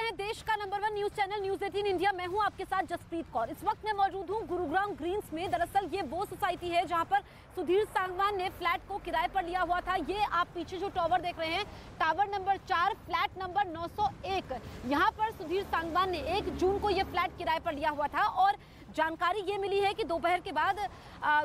रहे हैं देश का number 1 news channel news 18 India. मैं हूं आपके साथ जसप्रीत कौर। इस वक्त मैं मौजूद हूं गुरुग्राम ग्रीन्स में। दरअसल ये वो सोसाइटी है जहां पर सुधीर सांगवान ने फ्लैट को किराए पर लिया हुआ था। ये आप पीछे जो टावर देख रहे हैं, टावर नंबर 4, फ्लैट नंबर 901। यहाँ पर सुधीर सांगवान ने 1 जून को ये फ्लैट किराए पर लिया हुआ था और जानकारी ये मिली है कि दोपहर के बाद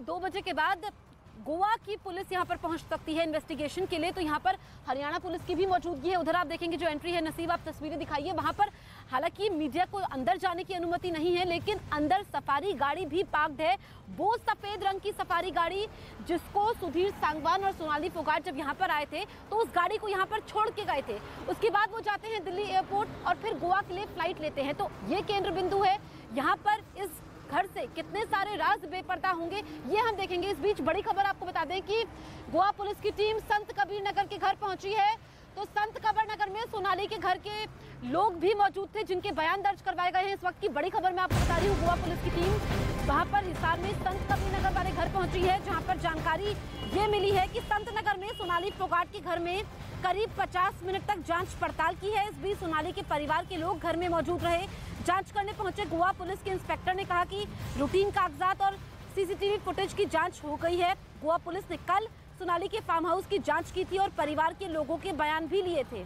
2 बजे के बाद गोवा की पुलिस यहां पर पहुंच सकती है इन्वेस्टिगेशन के लिए। तो यहां पर हरियाणा पुलिस की भी मौजूदगी है। उधर आप देखेंगे जो एंट्री है, नसीब आप तस्वीरें दिखाइए। वहां पर हालांकि मीडिया को अंदर जाने की अनुमति नहीं है, लेकिन अंदर सफारी गाड़ी भी पार्क्ड है। वो सफेद रंग की सफारी गाड़ी जिसको सुधीर सांगवान और सोनाली फोगाट जब यहाँ पर आए थे तो उस गाड़ी को यहाँ पर छोड़ के गए थे। उसके बाद वो जाते हैं दिल्ली एयरपोर्ट और फिर गोवा के लिए फ्लाइट लेते हैं। तो ये केंद्र बिंदु है। यहाँ पर इस घर से कितने सारे राज बेपर्दा होंगे ये हम देखेंगे। इस बीच बड़ी खबर आपको बता दें कि गोवा पुलिस की टीम संत कबीर नगर के घर पहुंची है। तो संत कबीर नगर में सोनाली के घर के लोग भी मौजूद थे जिनके बयान दर्ज करवाए गए हैं। इस वक्त की बड़ी खबर मैं आपको बता रही हूँ, गोवा पुलिस की टीम वहां पर हिसार में संत कबीर नगर वाले घर पहुंची है, जहां पर जानकारी ये मिली है कि संत नगर में सोनाली फोगाट के घर में करीब 50 मिनट तक जांच पड़ताल की है। इस बीच सोनाली के परिवार के लोग घर में मौजूद रहे। जांच करने पहुंचे गोवा पुलिस के इंस्पेक्टर ने कहा कि रूटीन कागजात और सीसीटीवी फुटेज की जांच हो गई है। गोवा पुलिस ने कल सोनाली के फार्म हाउस की जांच की थी और परिवार के लोगों के बयान भी लिए थे।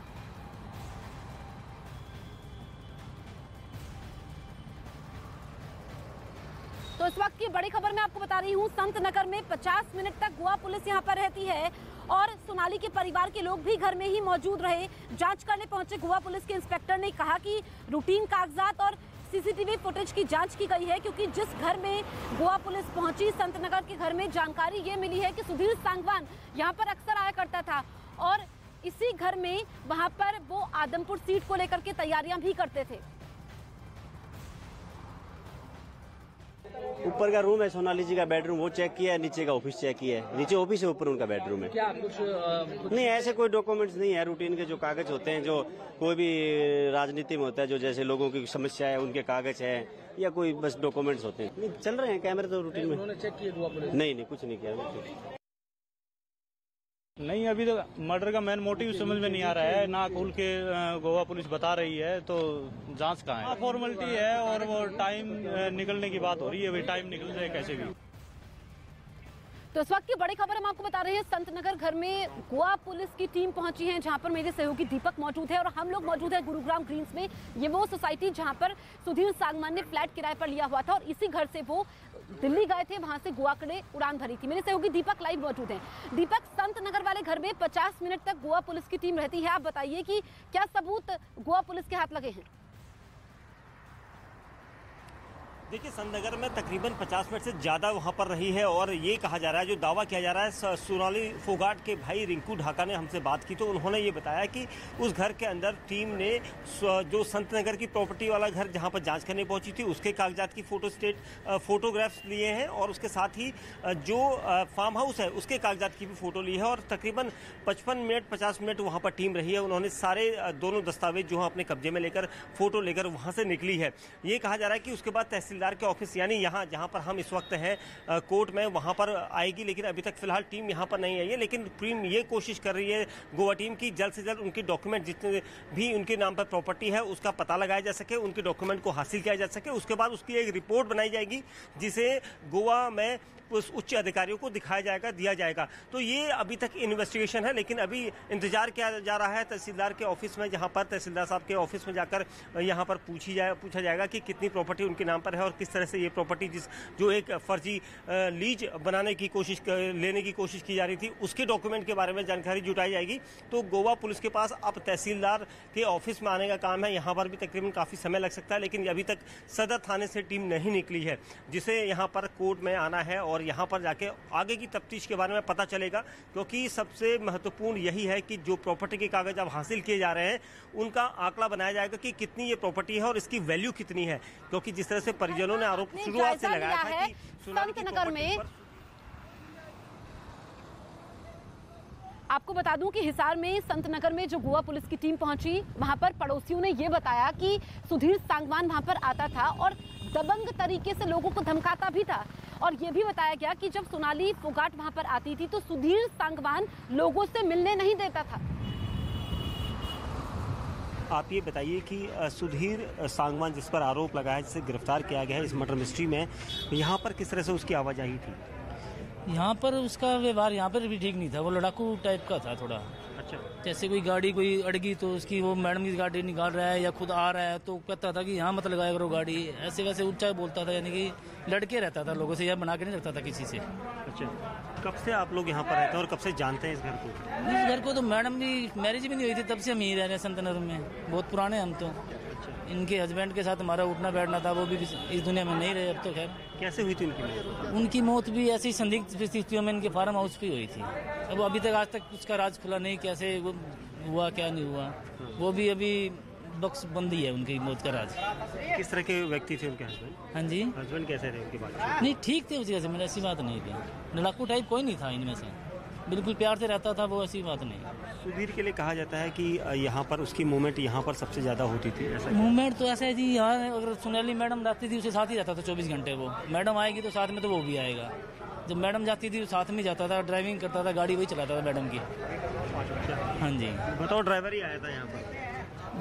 तो इस वक्त की बड़ी खबर मैं आपको बता रही हूँ, संत नगर में 50 मिनट तक गोवा पुलिस यहाँ पर रहती है और सोनाली के परिवार के लोग भी घर में ही मौजूद रहे। जांच करने पहुंचे गोवा पुलिस के इंस्पेक्टर ने कहा कि रूटीन कागजात और सीसीटीवी फुटेज की जांच की गई है, क्योंकि जिस घर में गोवा पुलिस पहुंची संत नगर के घर में जानकारी ये मिली है कि सुधीर सांगवान यहाँ पर अक्सर आया करता था और इसी घर में वहां पर वो आदमपुर सीट को लेकर के तैयारियां भी करते थे। ऊपर का रूम है सोनाली जी का बेडरूम, वो चेक किया है। नीचे का ऑफिस चेक किया है। नीचे ऑफिस है, ऊपर उनका बेडरूम है। क्या कुछ नहीं, ऐसे कोई डॉक्यूमेंट्स नहीं है। रूटीन के जो कागज होते हैं, जो कोई भी राजनीति में होता है, जो जैसे लोगों की समस्या है उनके कागज है या कोई बस डॉक्यूमेंट्स होते हैं। नहीं, चल रहे हैं कैमरे तो रूटीन में। उन्होंने चेक किया गोवा पुलिस? नहीं, कुछ नहीं किया। नहीं, अभी तो मर्डर का मेन मोटिव समझ में नहीं आ रहा है ना। खुल के गोवा पुलिस बता रही है, तो जांच कहाँ है? फॉर्मेलिटी है और वो टाइम निकलने की बात हो रही है। अभी टाइम निकल जाए कैसे भी। तो इस वक्त की बड़ी खबर हम आपको बता रहे हैं, संत नगर घर में गोवा पुलिस की टीम पहुंची है, जहां पर मेरे सहयोगी दीपक मौजूद है और हम लोग मौजूद है गुरुग्राम ग्रीन्स में। ये वो सोसाइटी जहां पर सुधीर सांगवान ने फ्लैट किराए पर लिया हुआ था और इसी घर से वो दिल्ली गए थे, वहां से गोवा के लिए उड़ान भरी थी। मेरे सहयोगी दीपक लाइव मौजूद हैं। दीपक, संत नगर वाले घर में 50 मिनट तक गोवा पुलिस की टीम रहती है। आप बताइए कि क्या सबूत गोवा पुलिस के हाथ लगे हैं? देखिए, संत नगर में तकरीबन 50 मिनट से ज़्यादा वहाँ पर रही है और ये कहा जा रहा है, जो दावा किया जा रहा है, सोनाली फोगाट के भाई रिंकू ढाका ने हमसे बात की तो उन्होंने ये बताया कि उस घर के अंदर टीम ने जो संत नगर की प्रॉपर्टी वाला घर जहाँ पर जांच करने पहुंची थी उसके कागजात की फोटोग्राफ्स लिए हैं और उसके साथ ही जो फार्म हाउस है उसके कागजात की भी फोटो ली है और तकरीबन 55 मिनट 50 मिनट वहाँ पर टीम रही है। उन्होंने सारे दोनों दस्तावेज जो अपने कब्जे में लेकर फोटो लेकर वहाँ से निकली है। ये कहा जा रहा है कि उसके बाद तहसील के ऑफिस यानी यहाँ जहाँ पर हम इस वक्त हैं कोर्ट में, वहाँ पर आएगी, लेकिन अभी तक फिलहाल टीम यहाँ पर नहीं आई है। लेकिन टीम ये कोशिश कर रही है गोवा टीम की जल्द से जल्द उनके डॉक्यूमेंट जितने भी उनके नाम पर प्रॉपर्टी है उसका पता लगाया जा सके, उनके डॉक्यूमेंट को हासिल किया जा सके। उसके बाद उसकी एक रिपोर्ट बनाई जाएगी जिसे गोवा में उस उच्च अधिकारियों को दिया जाएगा। तो ये अभी तक इन्वेस्टिगेशन है, लेकिन अभी इंतजार किया जा रहा है तहसीलदार के ऑफिस में, जहां पर तहसीलदार साहब के ऑफिस में जाकर यहां पर पूछा जाएगा कि कितनी प्रॉपर्टी उनके नाम पर है और किस तरह से ये प्रॉपर्टी जो एक फर्जी लीज बनाने की लेने की कोशिश की जा रही थी उसके डॉक्यूमेंट के बारे में जानकारी जुटाई जाएगी। तो गोवा पुलिस के पास अब तहसीलदार के ऑफिस में आने का काम है। यहाँ पर भी तकरीबन काफ़ी समय लग सकता है, लेकिन अभी तक सदर थाने से टीम नहीं निकली है, जिसे यहाँ पर कोर्ट में आना है और यहाँ पर जाके आगे की तफ्तीश के बारे में पता चलेगा। क्योंकि सबसे महत्वपूर्ण यही है कि जो प्रॉपर्टी के कागज अब हासिल किए जा रहे हैं उनका आंकड़ा बनाया जाएगा कि कितनी ये प्रॉपर्टी है और इसकी वैल्यू कितनी है। क्योंकि जिस तरह से परिजनों ने आरोप शुरुआत से लगाया था कि संत नगर में, आपको बता दूं कि हिसार में संत नगर में जो गोवा पुलिस की टीम पहुंची, वहां पर पड़ोसियों ने ये बताया कि सुधीर सांगवान वहां पर आता था और दबंग तरीके से लोगों को धमकाता भी था। और ये भी बताया गया कि जब सोनाली फोगाट वहां पर आती थी तो सुधीर सांगवान लोगों से मिलने नहीं देता था। आप ये बताइए कि सुधीर सांगवान जिस पर आरोप लगा है, जिसे गिरफ्तार किया गया है इस मर्डर मिस्ट्री में, यहाँ पर किस तरह से उसकी आवाजाही थी? यहाँ पर उसका व्यवहार यहाँ पर भी ठीक नहीं था, वो लड़ाकू टाइप का था थोड़ा। अच्छा। जैसे कोई गाड़ी कोई अड़गी तो उसकी वो मैडम की गाड़ी निकाल रहा है या खुद आ रहा है तो कहता था कि यहाँ मत लगाया करो गाड़ी, ऐसे वैसे ऊंचा बोलता था, यानी कि लड़के रहता था लोगों से, या बना के नहीं रखता था किसी से। अच्छा, कब से आप लोग यहाँ पर रहते हैं और कब से जानते हैं इस घर को? इस घर को तो मैडम भी मैरिज भी नहीं हुई थी तब से हम यहीं रह रहे हैं संतनगर में, बहुत पुराने हम तो। इनके हस्बैंड के साथ हमारा उठना बैठना था, वो भी इस दुनिया में नहीं रहे अब तो। खैर कैसे हुई थी उनकी मौत? उनकी मौत भी ऐसी संदिग्ध परिस्थितियों में इनके फार्म हाउस पे हुई थी। अब अभी तक आज तक उसका राज खुला नहीं, कैसे हुआ क्या नहीं हुआ, वो भी अभी बक्स बंदी है उनकी मौत का राज। किस तरह के व्यक्ति थे उनके हस्बैंड? हाँ जी, हस्बैंड कैसे रहे उनकी बात? नहीं ठीक थे उसकी, मेरी ऐसी बात नहीं थी, लड़ाकू टाइप कोई नहीं था इनमें से, बिल्कुल प्यार से रहता था वो, ऐसी बात नहीं। सुधीर के लिए कहा जाता है कि यहाँ पर उसकी मूवमेंट यहाँ पर सबसे ज्यादा होती थी, ऐसा? मूवमेंट तो ऐसा है जी, यहाँ अगर सोनाली मैडम रहती थी उसके साथ ही रहता था 24 घंटे, वो मैडम आएगी तो साथ में तो वो भी आएगा। जब मैडम जाती थी तो साथ में जाता था, ड्राइविंग करता था, गाड़ी वही चलाता था मैडम की। हाँ जी। बताओ, ड्राइवर ही आया था यहाँ पर?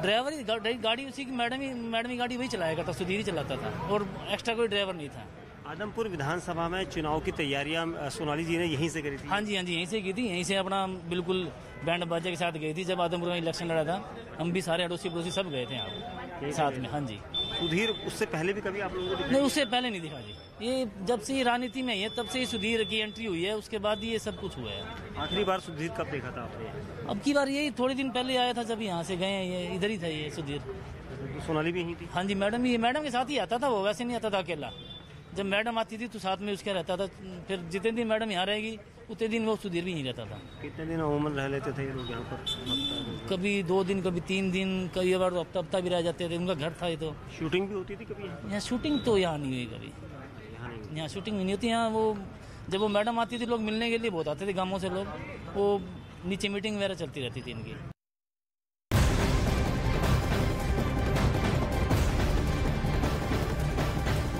ड्राइवर ही गाड़ी उसी की, मैडम ही गाड़ी वही चलाया करता, सुधीर ही चलाता था और एक्स्ट्रा कोई ड्राइवर नहीं था। आदमपुर विधानसभा में चुनाव की तैयारियां सोनाली जी ने यहीं से करी थी? हाँ जी, यहीं से की थी, यहीं से अपना बिल्कुल बैंड बाजे के साथ गई थी। जब आदमपुर में इलेक्शन लड़ा था, हम भी सारे अड़ोसी पड़ोसी सब गए थे यहाँ साथ में। हाँ जी। सुधीर उससे पहले भी कभी आप लोगों को? नहीं, उससे पहले नहीं दिखा जी, ये जब से ये राजनीति में है तब से ही सुधीर की एंट्री हुई है, उसके बाद ये सब कुछ हुआ है। आखिरी बार सुधीर कब देखा था आपने? अब की बार यही थोड़े दिन पहले आया था, जब यहाँ से गए हैं, ये इधर ही था ये सुधीर। तो सोनाली भी यहीं थी? हाँ जी, मैडम के साथ ही आता था वो, वैसे नहीं आता था अकेला। जब मैडम आती थी तो साथ में उसके रहता था, फिर जितने दिन मैडम यहाँ रहेगी उतने दिन वो सुधीर भी यहीं रहता था। कितने दिन अमूमन रह लेते थे ये लोग यहाँ पर? कभी 2 दिन, कभी 3 दिन, कई बार तो हफ्ता भी रह जाते थे, उनका घर था ये तो। शूटिंग भी होती थी कभी यहाँ? शूटिंग तो यहाँ नहीं हुई कभी, यहाँ शूटिंग नहीं होती। यहाँ वो जब वो मैडम आती थी लोग मिलने के लिए बहुत आते थे गाँवों से लोग, वो नीचे मीटिंग वगैरह चलती रहती थी इनकी।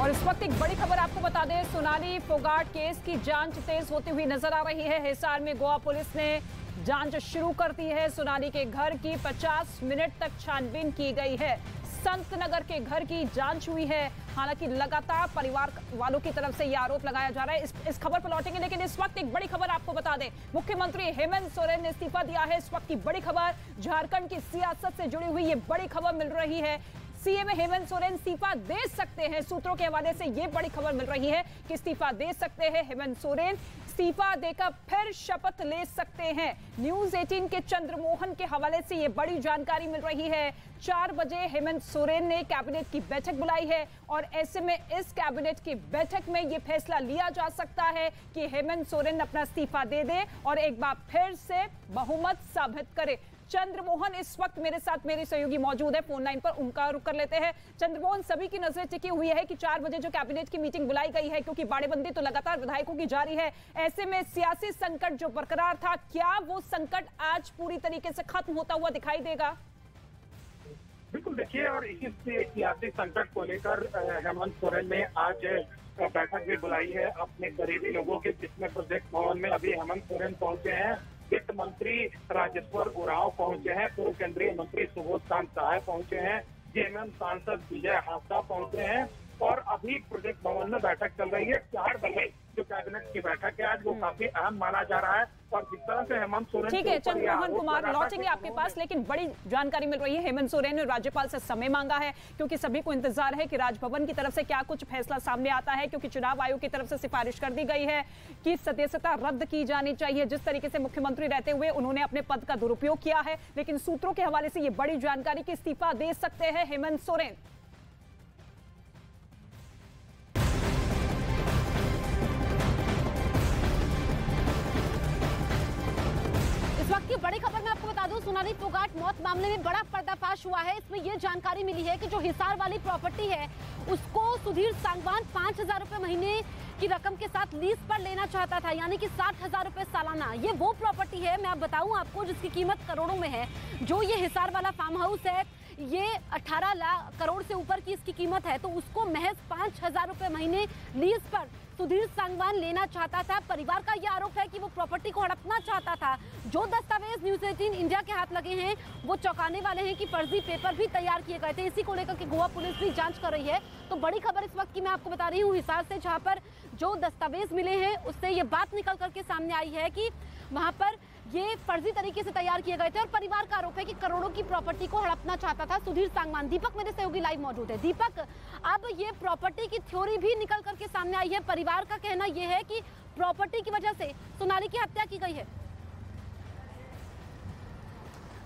और इस वक्त एक बड़ी खबर आपको बता दें, सोनाली फोगाट केस की जांच तेज होती हुई नजर आ रही है। हिसार में गोवा पुलिस ने जांच शुरू कर दी है। सोनाली के घर की 50 मिनट तक छानबीन की गई है। संतनगर के घर की जांच हुई है। हालांकि लगातार परिवार वालों की तरफ से ये आरोप लगाया जा रहा है। इस खबर पर लौटेंगे, लेकिन इस वक्त एक बड़ी खबर आपको बता दें, मुख्यमंत्री हेमंत सोरेन ने इस्तीफा दिया है। इस वक्त की बड़ी खबर, झारखंड की सियासत से जुड़ी हुई ये बड़ी खबर मिल रही है। सीएम हेमंत सोरेन इस्तीफा दे सकते हैं। सूत्रों के हवाले से ये बड़ी खबर मिल रही है कि इस्तीफा दे सकते हैं हेमंत सोरेन। इस्तीफा देकर फिर शपथ ले सकते हैं। न्यूज 18 के चंद्रमोहन के हवाले से ये बड़ी जानकारी मिल रही है। 4 बजे हेमंत सोरेन ने कैबिनेट की बैठक बुलाई है और ऐसे में इस कैबिनेट की बैठक में ये फैसला लिया जा सकता है कि हेमंत सोरेन अपना इस्तीफा दे दे और एक बार फिर से बहुमत साबित करे। चंद्रमोहन इस वक्त मेरे साथ, मेरे सहयोगी मौजूद है फोन लाइन पर, उनका रुख कर लेते हैं। चंद्रमोहन, सभी की नजर टिकी हुई है कि 4 बजे जो कैबिनेट की मीटिंग बुलाई गई है, क्योंकि बाड़ेबंदी तो लगातार विधायकों की जारी है, ऐसे में सियासी संकट जो बरकरार था, क्या वो संकट आज पूरी तरीके से खत्म होता हुआ दिखाई देगा? बिल्कुल, देखिए, और इसी सियासी संकट को लेकर हेमंत सोरेन ने आज बैठक भी बुलाई है अपने करीबी लोगों के, जिसमें प्रोजेक्ट भवन में अभी हेमंत सोरेन पहुंचे हैं, वित्त मंत्री राजेश्वर उरांव पहुंचे हैं, पूर्व केंद्रीय मंत्री सुबोध कांत सहाय पहुंचे हैं, जेएमएम सांसद विजय हांसदा पहुंचे हैं और अभी प्रोजेक्ट भवन में बैठक चल रही है। 4 बजे जो कैबिनेट की बैठक है आज, वो काफी अहम माना जा रहा है। और जिस तरह से हेमंत सोरेन, ठीक है चंद्रमोहन कुमार, लौटेंगे आपके पास, लेकिन बड़ी जानकारी मिल रही है हेमंत सोरेन ने राज्यपाल से समय मांगा है, क्योंकि सभी को इंतजार है कि राजभवन की तरफ से क्या कुछ फैसला सामने आता है, क्योंकि चुनाव आयोग की तरफ से सिफारिश कर दी गई है कि सदस्यता रद्द की जानी चाहिए। जिस तरीके से मुख्यमंत्री रहते हुए उन्होंने अपने पद का दुरुपयोग किया है, लेकिन सूत्रों के हवाले से ये बड़ी जानकारी कि इस्तीफा दे सकते हैं हेमंत सोरेन। वक्त की बड़ी खबर मैं आपको बता दूं, सोनाली फोगाट मौत मामले में बड़ा पर्दाफाश हुआ है। इसमें यह जानकारी मिली है कि जो हिसार वाली प्रॉपर्टी है उसको सुधीर सांगवान 5,000 रुपए महीने की रकम के साथ लीज पर लेना चाहता था, यानी कि 60,000 रुपए सालाना। ये वो प्रॉपर्टी है, मैं आप बताऊं आपको, जिसकी कीमत करोड़ों में है। जो ये हिसार वाला फार्म हाउस है, ये 18 लाख करोड़ से ऊपर की इसकी कीमत है, तो उसको महज 5,000 रुपए महीने लीज पर सुधीर सांगवान लेना चाहता था। परिवार का यह आरोप है कि वो प्रॉपर्टी को हड़पना चाहता था। जो दस्तावेज न्यूज़ 18 इंडिया के हाथ लगे हैं वो चौंकाने वाले हैं कि फर्जी पेपर भी तैयार किए गए थे। इसी को लेकर के गोवा पुलिस भी जांच कर रही है। तो बड़ी खबर इस वक्त की मैं आपको बता रही हूँ हिसार से, जहां पर जो दस्तावेज मिले हैं उससे ये बात निकल करके सामने आई है कि वहां पर ये फर्जी तरीके से तैयार किए गए थे और परिवार का आरोप है कि करोड़ों की प्रॉपर्टी को हड़पना चाहता था सुधीर सांगवान। दीपक मेरे सहयोगी लाइव मौजूद है। दीपक, अब ये प्रॉपर्टी की थ्योरी भी निकल करके सामने आई है। परिवार का कहना यह है कि प्रॉपर्टी की वजह से सोनाली की हत्या की गई है।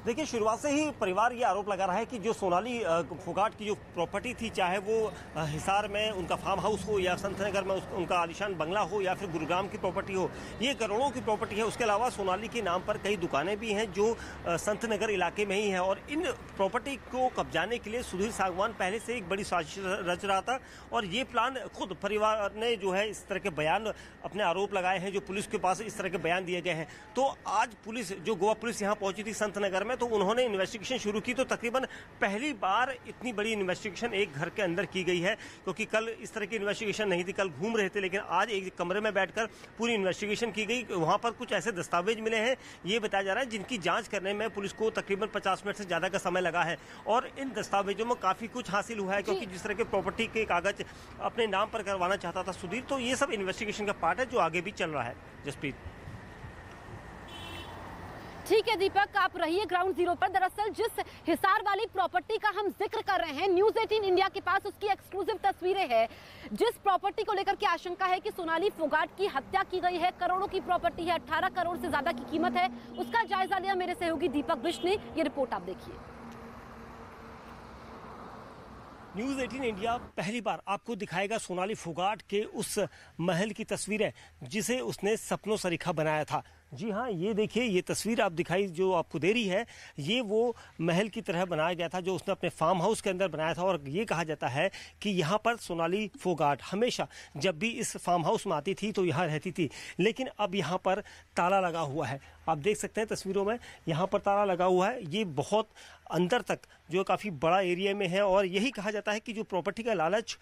देखिए, शुरुआत से ही परिवार ये आरोप लगा रहा है कि जो सोनाली फोगाट की जो प्रॉपर्टी थी, चाहे वो हिसार में उनका फार्म हाउस हो या संतनगर में उनका आलिशान बंगला हो या फिर गुरुग्राम की प्रॉपर्टी हो, ये करोड़ों की प्रॉपर्टी है। उसके अलावा सोनाली के नाम पर कई दुकानें भी हैं जो संतनगर इलाके में ही हैं और इन प्रॉपर्टी को कब्जाने के लिए सुधीर सांगवान पहले से एक बड़ी साजिश रच रहा था। और ये प्लान खुद परिवार ने जो है इस तरह के बयान अपने आरोप लगाए हैं, जो पुलिस के पास इस तरह के बयान दिए गए हैं। तो आज पुलिस, जो गोवा पुलिस यहाँ पहुंची थी संतनगर में, तो उन्होंने इन्वेस्टिगेशन शुरू की। तो तकरीबन पहली बार इतनी बड़ी इन्वेस्टिगेशन एक घर के अंदर की गई है, क्योंकि कल इस तरह की इन्वेस्टिगेशन नहीं थी, कल घूम रहे थे, लेकिन आज एक कमरे में बैठकर पूरी इन्वेस्टिगेशन की गई। वहां पर कुछ ऐसे दस्तावेज मिले हैं, ये बताया जा रहा है, जिनकी जांच करने में पुलिस को तकरीबन 50 मिनट से ज्यादा का समय लगा है। और इन दस्तावेजों में काफी कुछ हासिल हुआ है, क्योंकि जिस तरह के प्रॉपर्टी के कागज अपने नाम पर करवाना चाहता था सुधीर, तो ये सब इन्वेस्टिगेशन का पार्ट है जो आगे भी चल रहा है। जसप्रीत। ठीक है दीपक, आप रहिए ग्राउंड जीरो पर। दरअसल जिस हिसार वाली प्रॉपर्टी का हम जिक्र कर रहे हैं, न्यूज़ 18 इंडिया के पास उसकी एक्सक्लूसिव तस्वीरें हैं। जिस प्रॉपर्टी को लेकर के आशंका है कि सोनाली फोगाट की हत्या की गई है, करोड़ों की प्रॉपर्टी है, 18 करोड़ से ज्यादा की कीमत है, उसका जायजा लिया मेरे सहयोगी दीपक बिष्ट ने। ये रिपोर्ट आप देखिए। न्यूज़ 18 इंडिया पहली बार आपको दिखाएगा सोनाली फोगाट के उस महल की तस्वीरें जिसे उसने सपनों सरीखा बनाया था। जी हाँ, ये देखिए, ये तस्वीर आप दिखाई जो आपको दे रही है, ये वो महल की तरह बनाया गया था जो उसने अपने फार्म हाउस के अंदर बनाया था। और ये कहा जाता है कि यहाँ पर सोनाली फोगाट हमेशा जब भी इस फार्म हाउस में आती थी तो यहाँ रहती थी, लेकिन अब यहाँ पर ताला लगा हुआ है। आप देख सकते हैं तस्वीरों में, यहाँ पर ताला लगा हुआ है। ये बहुत अंदर तक जो काफ़ी बड़ा एरिया में है और यही कहा जाता है कि जो प्रॉपर्टी का लालच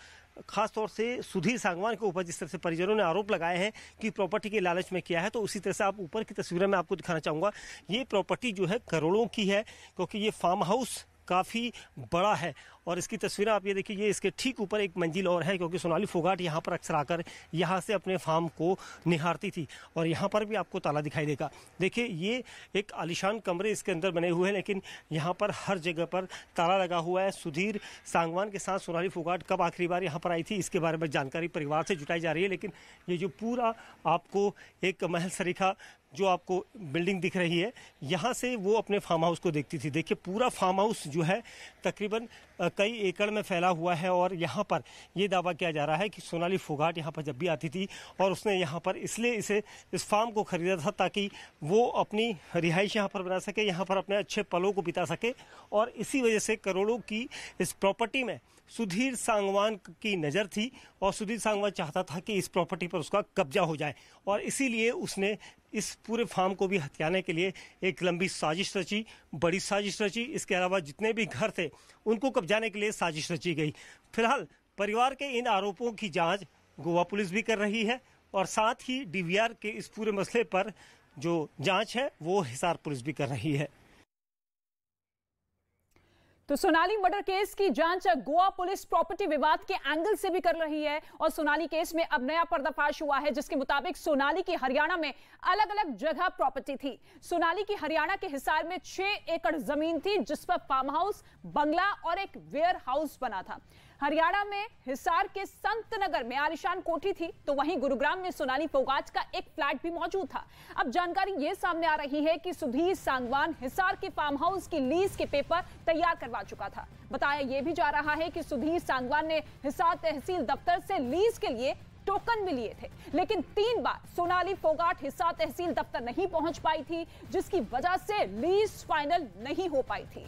खास तौर से सुधीर सांगवान के ऊपर जिस तरह से परिजनों ने आरोप लगाए हैं कि प्रॉपर्टी के लालच में किया है, तो उसी तरह से आप ऊपर की तस्वीरें में आपको दिखाना चाहूँगा। ये प्रॉपर्टी जो है करोड़ों की है, क्योंकि ये फार्म हाउस काफ़ी बड़ा है। और इसकी तस्वीरें आप ये देखिए, ये इसके ठीक ऊपर एक मंजिल और है, क्योंकि सोनाली फोगाट यहाँ पर अक्सर आकर यहाँ से अपने फार्म को निहारती थी। और यहाँ पर भी आपको ताला दिखाई देगा। देखिए, ये एक आलीशान कमरे इसके अंदर बने हुए हैं, लेकिन यहाँ पर हर जगह पर ताला लगा हुआ है। सुधीर सांगवान के साथ सोनाली फोगाट कब आखिरी बार यहाँ पर आई थी, इसके बारे में जानकारी परिवार से जुटाई जा रही है। लेकिन ये जो पूरा आपको एक महल सरीखा जो आपको बिल्डिंग दिख रही है, यहाँ से वो अपने फार्म हाउस को देखती थी। देखिए, पूरा फार्म हाउस जो है तकरीबन कई एकड़ में फैला हुआ है। और यहाँ पर ये दावा किया जा रहा है कि सोनाली फोगाट यहाँ पर जब भी आती थी और उसने यहाँ पर इसलिए इस फार्म को खरीदा था ताकि वो अपनी रिहाइश यहाँ पर बना सके, यहाँ पर अपने अच्छे पलों को बिता सके। और इसी वजह से करोड़ों की इस प्रॉपर्टी में सुधीर सांगवान की नज़र थी और सुधीर सांगवान चाहता था कि इस प्रॉपर्टी पर उसका कब्जा हो जाए। और इसीलिए उसने इस पूरे फार्म को भी हथियाने के लिए एक लंबी साजिश रची, बड़ी साजिश रची। इसके अलावा जितने भी घर थे उनको कब्जाने के लिए साजिश रची गई। फिलहाल परिवार के इन आरोपों की जांच गोवा पुलिस भी कर रही है और साथ ही डीवीआर के इस पूरे मसले पर जो जांच है वो हिसार पुलिस भी कर रही है। तो सोनाली मर्डर केस की जांच गोवा पुलिस प्रॉपर्टी विवाद के एंगल से भी कर रही है। और सोनाली केस में अब नया पर्दाफाश हुआ है, जिसके मुताबिक सोनाली की हरियाणा में अलग अलग जगह प्रॉपर्टी थी। सोनाली की हरियाणा के हिसार में 6 एकड़ जमीन थी, जिस पर फार्म हाउस, बंगला और एक वेयर हाउस बना था। हरियाणा में हिसार के संतनगर में आलिशान कोठी थी, तो वहीं गुरुग्राम में सोनाली फोगाट का एक फ्लैट भी मौजूद था। अब जानकारी ये सामने आ रही है कि सुधीर सांगवान हिसार के फार्म हाउस की लीज के पेपर तैयार करवा चुका था। बताया यह भी जा रहा है कि सुधीर सांगवान ने हिसार तहसील दफ्तर से लीज के लिए टोकन भी लिए थे, लेकिन 3 बार सोनाली फोगाट हिसार तहसील दफ्तर नहीं पहुंच पाई थी, जिसकी वजह से लीज फाइनल नहीं हो पाई थी।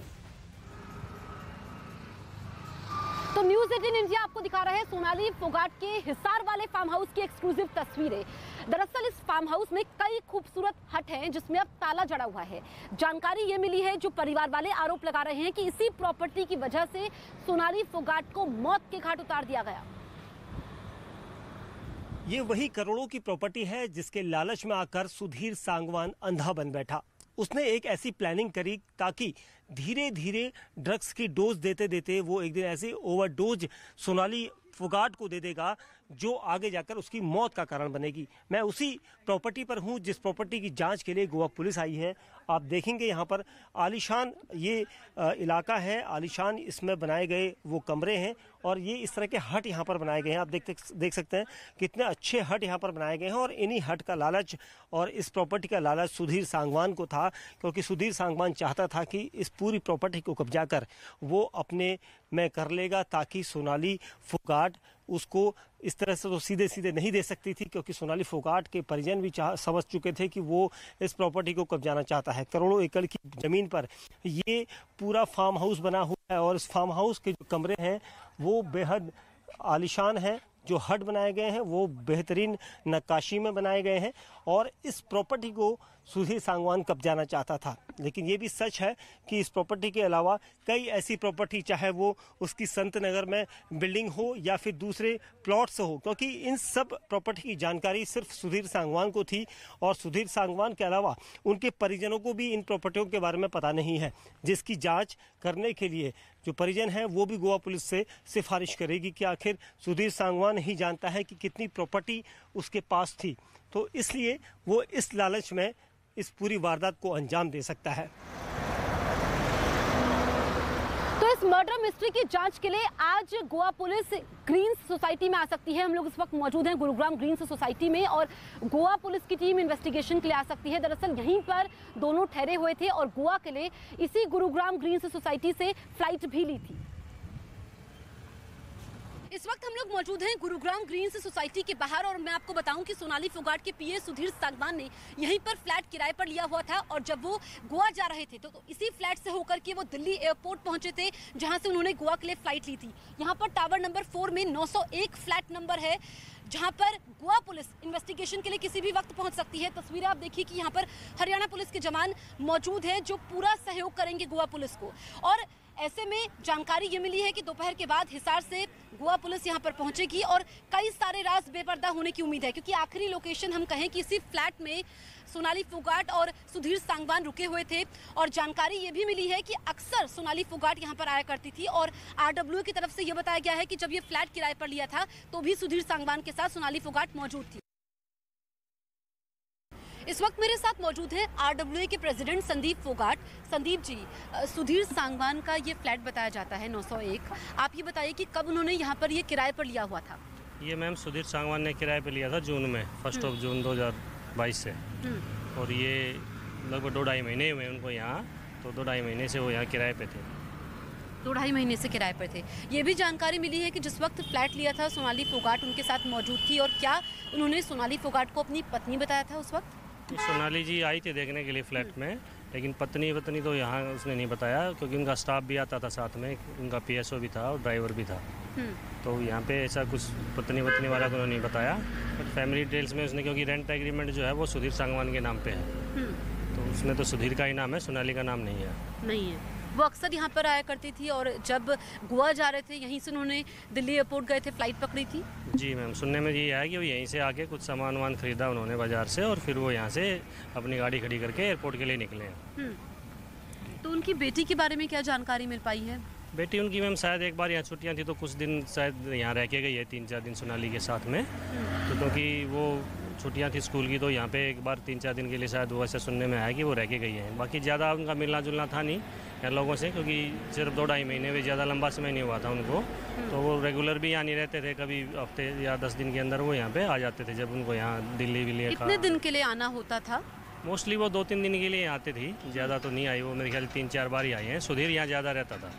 तो न्यूज़ 18 इंडिया आपको दिखा रहा है सोनाली फोगाट के हिसार वाले फार्म हाउस की एक्सक्लूसिव तस्वीरें। दरअसल इस फार्म हाउस में कई खूबसूरत हट हैं जिसमें अब ताला जड़ा हुआ है। जानकारी ये मिली है, जो परिवार वाले आरोप लगा रहे हैं कि इसी प्रॉपर्टी की वजह से सोनाली फोगाट को मौत के घाट उतार दिया गया। ये वही करोड़ों की प्रॉपर्टी है जिसके लालच में आकर सुधीर सांगवान अंधा बन बैठा। उसने एक ऐसी प्लानिंग करी ताकि धीरे धीरे ड्रग्स की डोज देते देते वो एक दिन ऐसे ओवरडोज सोनाली फोगाट को दे देगा जो आगे जाकर उसकी मौत का कारण बनेगी। मैं उसी प्रॉपर्टी पर हूं जिस प्रॉपर्टी की जांच के लिए गोवा पुलिस आई है। आप देखेंगे यहाँ पर आलीशान ये इलाका है, आलीशान इसमें बनाए गए वो कमरे हैं और ये इस तरह के हट यहाँ पर बनाए गए हैं। आप देख सकते हैं कितने अच्छे हट यहाँ पर बनाए गए हैं और इन्हीं हट का लालच और इस प्रॉपर्टी का लालच सुधीर सांगवान को था, क्योंकि सुधीर सांगवान चाहता था कि इस पूरी प्रॉपर्टी को कब्जा कर वो अपने में कर लेगा ताकि सोनाली फोगाट उसको इस तरह से तो सीधे सीधे नहीं दे सकती थी, क्योंकि सोनाली फोगाट के परिजन भी समझ चुके थे कि वो इस प्रॉपर्टी को कब्जाना चाहता है। करोड़ों एकड़ की जमीन पर ये पूरा फार्म हाउस बना हुआ है और इस फार्म हाउस के जो कमरे हैं वो बेहद आलीशान है। जो हट बनाए गए हैं वो बेहतरीन नक्काशी में बनाए गए हैं और इस प्रॉपर्टी को सुधीर सांगवान कब्जाना चाहता था। लेकिन ये भी सच है कि इस प्रॉपर्टी के अलावा कई ऐसी प्रॉपर्टी, चाहे वो उसकी संत नगर में बिल्डिंग हो या फिर दूसरे प्लॉट्स हो, क्योंकि इन सब प्रॉपर्टी की जानकारी सिर्फ सुधीर सांगवान को थी और सुधीर सांगवान के अलावा उनके परिजनों को भी इन प्रॉपर्टियों के बारे में पता नहीं है, जिसकी जांच करने के लिए जो परिजन है वो भी गोवा पुलिस से सिफारिश करेगी कि आखिर सुधीर सांगवान ही जानता है कि कितनी प्रॉपर्टी उसके पास थी। तो इसलिए वो इस लालच में इस पूरी वारदात को अंजाम दे सकता है। तो इस मर्डर मिस्ट्री की जांच के लिए आज गोवा पुलिस ग्रीन्स सोसाइटी में आ सकती है। हम लोग इस वक्त मौजूद हैं गुरुग्राम ग्रीन्स सोसाइटी में और गोवा पुलिस की टीम इन्वेस्टिगेशन के लिए आ सकती है। दरअसल यहीं पर दोनों ठहरे हुए थे और गोवा के लिए इसी गुरुग्राम ग्रीन्स सोसाइटी से फ्लाइट भी ली थी। इस वक्त हम लोग मौजूद हैं गुरुग्राम ग्रीन्स सोसाइटी के बाहर और मैं आपको बताऊं कि सोनाली फोगाट के पीए सुधीर सांगवान ने यहीं पर फ्लैट किराए पर लिया हुआ था और जब वो गोवा जा रहे थे तो इसी फ्लैट से होकर के वो दिल्ली एयरपोर्ट पहुंचे थे, जहां से उन्होंने गोवा के लिए फ्लाइट ली थी। यहां पर टावर नंबर 4 में 901 फ्लैट नंबर है, जहां पर गोवा पुलिस इन्वेस्टिगेशन के लिए किसी भी वक्त पहुंच सकती है। तस्वीरें आप देखिए कि यहाँ पर हरियाणा पुलिस के जवान मौजूद हैं जो पूरा सहयोग करेंगे गोवा पुलिस को। और ऐसे में जानकारी ये मिली है कि दोपहर के बाद हिसार से गोवा पुलिस यहां पर पहुंचेगी और कई सारे राज बेपर्दा होने की उम्मीद है, क्योंकि आखिरी लोकेशन हम कहें कि इसी फ्लैट में सोनाली फोगाट और सुधीर सांगवान रुके हुए थे। और जानकारी ये भी मिली है कि अक्सर सोनाली फोगाट यहां पर आया करती थी और आरडब्ल्यू की तरफ से ये बताया गया है कि जब ये फ्लैट किराए पर लिया था तो भी सुधीर सांगवान के साथ सोनाली फोगाट मौजूद थी। इस वक्त मेरे साथ मौजूद है आरडब्ल्यूए के प्रेसिडेंट संदीप फोगाट। संदीप जी, सुधीर सांगवान का ये फ्लैट बताया जाता है 901, आप ये बताइए कि कब उन्होंने यहाँ पर ये किराए पर लिया हुआ था? ये मैम सुधीर सांगवान ने किराए पर लिया था जून में, 1 जून 2022 से और ये लगभग 2-2.5 महीने हुए उनको यहाँ, तो 2-2.5 महीने से वो यहाँ किराए पे थे। 2-2.5 महीने से किराए पर थे। ये भी जानकारी मिली है कि जिस वक्त फ्लैट लिया था सोनाली फोगाट उनके साथ मौजूद थी और क्या उन्होंने सोनाली फोगाट को अपनी पत्नी बताया था उस वक्त? सोनाली जी आई थी देखने के लिए फ्लैट में, लेकिन पत्नी तो यहाँ उसने नहीं बताया, क्योंकि उनका स्टाफ भी आता था साथ में, उनका पीएसओ भी था और ड्राइवर भी था। तो यहाँ पे ऐसा कुछ पत्नी वाला तो नहीं बताया, बट फैमिली डिटेल्स में उसने, क्योंकि रेंट एग्रीमेंट जो है वो सुधीर सांगवान के नाम पे है, तो उसमें तो सुधीर का ही नाम है, सोनाली का नाम नहीं है। वो अक्सर यहाँ पर आया करती थी और जब गोवा जा रहे थे यहीं से उन्होंने दिल्ली एयरपोर्ट गए थे, फ्लाइट पकड़ी थी। जी मैम, सुनने में ये है कि वो यहीं से आके कुछ सामान खरीदा उन्होंने बाजार से और फिर वो यहाँ से अपनी गाड़ी खड़ी करके एयरपोर्ट के लिए निकले हैं। तो उनकी बेटी के बारे में क्या जानकारी मिल पाई है? बेटी उनकी मैम शायद एक बार यहाँ छुट्टियाँ थी तो कुछ दिन शायद यहाँ रह के गई है, 3-4 दिन सोनाली के साथ में, तो क्योंकि वो छुट्टियाँ थी स्कूल की तो यहाँ पे एक बार 3-4 दिन के लिए शायद वो ऐसे सुनने में आया कि वो रह के गई है। बाकी ज़्यादा उनका मिलना जुलना था नहीं यार लोगों से, क्योंकि सिर्फ 2-2.5 महीने में ज़्यादा लंबा समय नहीं हुआ था उनको, तो वो रेगुलर भी यहाँ नहीं रहते थे, कभी हफ्ते या 10 दिन के अंदर वो यहाँ पे आ जाते थे जब उनको यहाँ दिल्ली विल्ली। कितने दिन के लिए आना होता था? मोस्टली वो 2-3 दिन के लिए आते थी, ज़्यादा तो नहीं आई वो, मेरे ख्याल 3-4 बार ही आई हैं। सुधीर यहाँ ज़्यादा रहता था।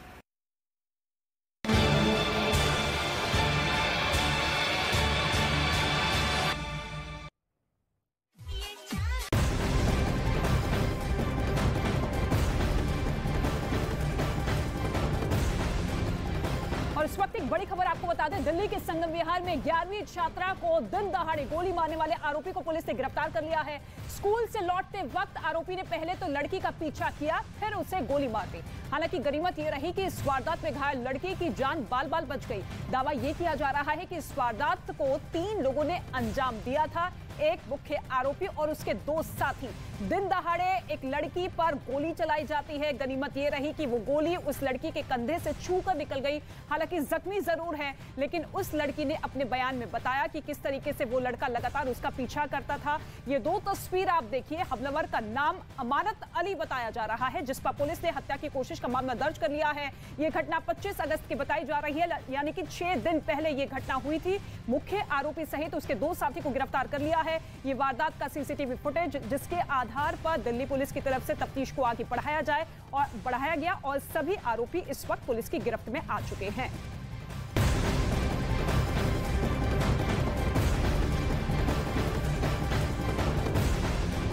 इस वक्त वक्त एक बड़ी खबर आपको बता दें, दिल्ली के संगम विहार में 11वीं छात्रा को दिन दहाड़े गोली मारने वाले आरोपी को पुलिस ने गिरफ्तार कर लिया है। स्कूल से लौटते वक्त आरोपी ने पहले तो लड़की का पीछा किया, फिर उसे गोली मार दी। हालांकि गनीमत ये रही कि इस वारदात में घायल लड़की की जान बाल बाल बच गई। दावा ये किया जा रहा है कि इस वारदात को 3 लोगों ने अंजाम दिया था, एक मुख्य आरोपी और उसके 2 साथी। दिन दहाड़े एक लड़की पर गोली चलाई जाती है। गनीमत ये रही कि वो गोली उस लड़की के कंधे से छूकर निकल गई। हालांकि जख्मी जरूर है, लेकिन उस लड़की ने अपने बयान में बताया कि किस तरीके से वो लड़का लगातार उसका पीछा करता था। ये 2 तस्वीर आप देखिए। हमलावर का नाम अमानत अली बताया जा रहा है, जिस पर पुलिस ने हत्या की कोशिश का मामला दर्ज कर लिया है। ये घटना 25 अगस्त की बताई जा रही है, यानी कि 6 दिन पहले ये घटना हुई थी। मुख्य आरोपी सहित उसके 2 साथी को गिरफ्तार कर लिया है। ये वारदात का सीसीटीवी फुटेज, जिसके आधार पर दिल्ली पुलिस की तरफ से तफ्तीश को आगे बढ़ाया गया और सभी आरोपी इस वक्त पुलिस की गिरफ्त में आ चुके हैं।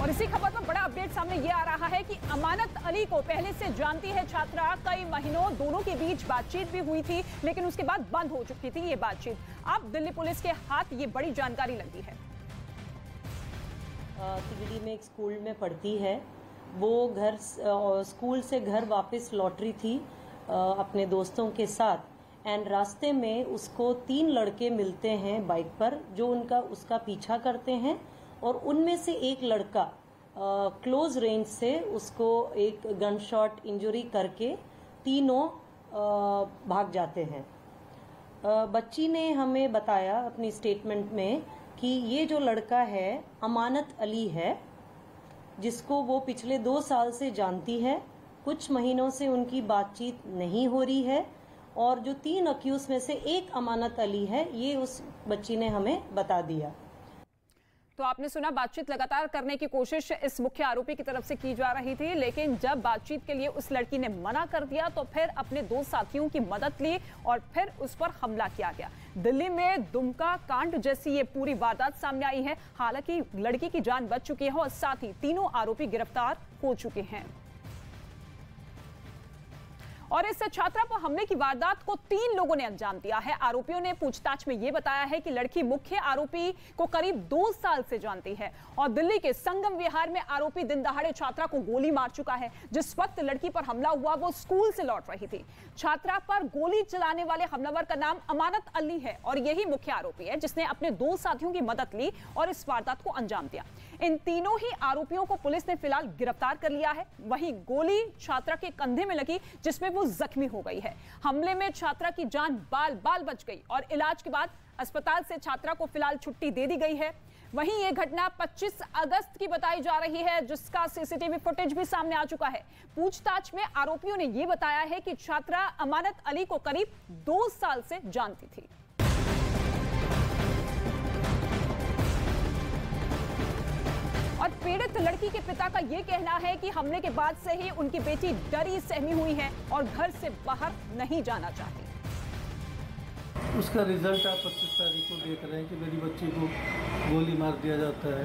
और इसी खबर पर बड़ा अपडेट सामने ये आ रहा है कि अमानत अली को पहले से जानती है छात्रा। कई महीनों दोनों के बीच बातचीत भी हुई थी, लेकिन उसके बाद बंद हो चुकी थी ये बातचीत। अब दिल्ली पुलिस के हाथ ये बड़ी जानकारी लगी है। तिगड़ी में एक स्कूल में पढ़ती है। वो स्कूल से घर वापस लौट रही थी अपने दोस्तों के साथ, एंड रास्ते में उसको 3 लड़के मिलते हैं बाइक पर, जो उसका पीछा करते हैं और उनमें से एक लड़का क्लोज रेंज से उसको एक गन शॉट इंजरी करके तीनों भाग जाते हैं। बच्ची ने हमें बताया अपनी स्टेटमेंट में कि ये जो लड़का है अमानत अली है, जिसको वो पिछले 2 साल से जानती है। कुछ महीनों से उनकी बातचीत नहीं हो रही है और जो 3 अक्यूज में से एक अमानत अली है, ये उस बच्ची ने हमें बता दिया। तो आपने सुना, बातचीत लगातार करने की कोशिश इस मुख्य आरोपी की तरफ से की जा रही थी, लेकिन जब बातचीत के लिए उस लड़की ने मना कर दिया तो फिर अपने 2 साथियों की मदद ली और फिर उस पर हमला किया गया। दिल्ली में दुमका कांड जैसी ये पूरी वारदात सामने आई है। हालांकि लड़की की जान बच चुकी है और साथ ही तीनों आरोपी गिरफ्तार हो चुके हैं। और इस छात्रा पर हमले की वारदात को 3 लोगों ने अंजाम दिया है। आरोपियों ने पूछताछ में यह बताया है कि लड़की मुख्य आरोपी को करीब 2 साल से जानती है और दिल्ली के संगम विहार में आरोपी दिन दहाड़े छात्रा को गोली मार चुका है। जिस वक्त लड़की पर हमला हुआ वो स्कूल से लौट रही थी। छात्रा पर गोली चलाने वाले हमलावर का नाम अमानत अली है और यही मुख्य आरोपी है, जिसने अपने 2 साथियों की मदद ली और इस वारदात को अंजाम दिया। इन तीनों ही आरोपियों को पुलिस ने फिलहाल गिरफ्तार कर लिया है। वहीं गोली छात्रा के कंधे में लगी, जिसमें वो जख्मी हो गई है। हमले में छात्रा की जान बाल बाल बच गई और इलाज के बाद अस्पताल से छात्रा को फिलहाल छुट्टी दे दी गई है। वहीं ये घटना 25 अगस्त की बताई जा रही है, जिसका सीसीटीवी फुटेज भी सामने आ चुका है। पूछताछ में आरोपियों ने यह बताया है कि छात्रा अमानत अली को करीब 2 साल से जानती थी। और पीड़ित लड़की के पिता का यह कहना है कि हमले के बाद से ही उनकी बेटी डरी सहमी हुई है और घर से बाहर नहीं जाना चाहती। उसका रिजल्ट आप 25 तारीख को देख रहे हैं कि मेरी बच्ची को गोली मार दिया जाता है।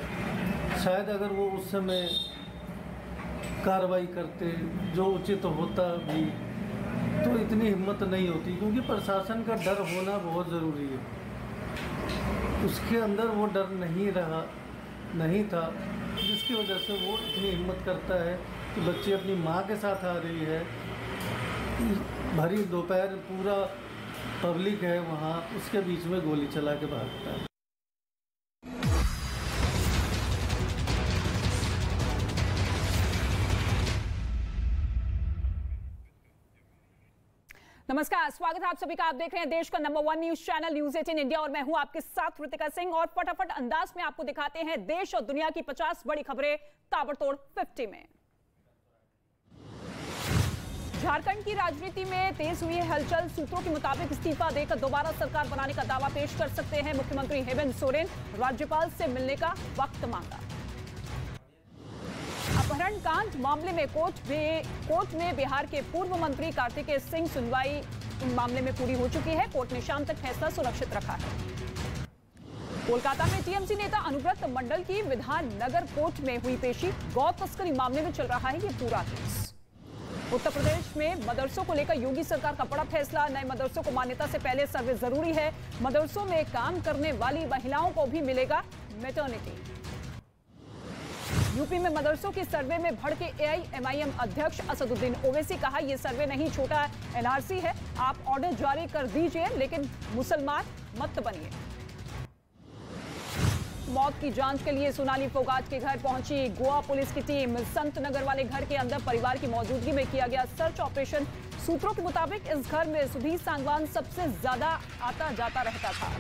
शायद अगर वो उस समय कार्रवाई करते जो उचित होता भी तो इतनी हिम्मत नहीं होती, क्योंकि प्रशासन का डर होना बहुत ज़रूरी है। उसके अंदर वो डर नहीं था, जिसकी वजह से वो इतनी हिम्मत करता है कि बच्ची अपनी माँ के साथ आ रही है। भरी दोपहर पूरा पब्लिक है वहाँ, उसके बीच में गोली चला के भागता है। नमस्कार, स्वागत है आप सभी का। आप देख रहे हैं देश का number 1 news channel news 18 India और मैं हूं आपके साथ ऋतिका सिंह। और फटाफट अंदाज में आपको दिखाते हैं देश और दुनिया की 50 बड़ी खबरें ताबड़तोड़ 50 में। झारखंड की राजनीति में तेज हुई है हलचल। सूत्रों के मुताबिक इस्तीफा देकर दोबारा सरकार बनाने का दावा पेश कर सकते हैं मुख्यमंत्री हेमंत सोरेन। राज्यपाल से मिलने का वक्त मांगा। अपहरण कांड मामले में कोर्ट में बिहार के पूर्व मंत्री कार्तिकेय सिंह सुनवाई मामले में पूरी हो चुकी है। कोर्ट ने शाम तक फैसला सुरक्षित रखा है। कोलकाता में टीएमसी नेता अनुव्रत मंडल की विधान नगर कोर्ट में हुई पेशी। गौ तस्करी मामले में चल रहा है ये पूरा केस। उत्तर प्रदेश में मदरसों को लेकर योगी सरकार का बड़ा फैसला। नए मदरसों को मान्यता से पहले सर्वे जरूरी है। मदरसों में काम करने वाली महिलाओं को भी मिलेगा मैटरनिटी। यूपी में मदरसों की सर्वे में भड़के एआईएमआईएम अध्यक्ष असदुद्दीन ओवैसी। कहा यह सर्वे नहीं, छोटा एनआरसी है। आप ऑर्डर जारी कर दीजिए लेकिन मुसलमान मत बनिए। मौत की जांच के लिए सोनाली फोगाट के घर पहुंची गोवा पुलिस की टीम। संत नगर वाले घर के अंदर परिवार की मौजूदगी में किया गया सर्च ऑपरेशन। सूत्रों के मुताबिक इस घर में सुधीर सांगवान सबसे ज्यादा आता जाता रहता था।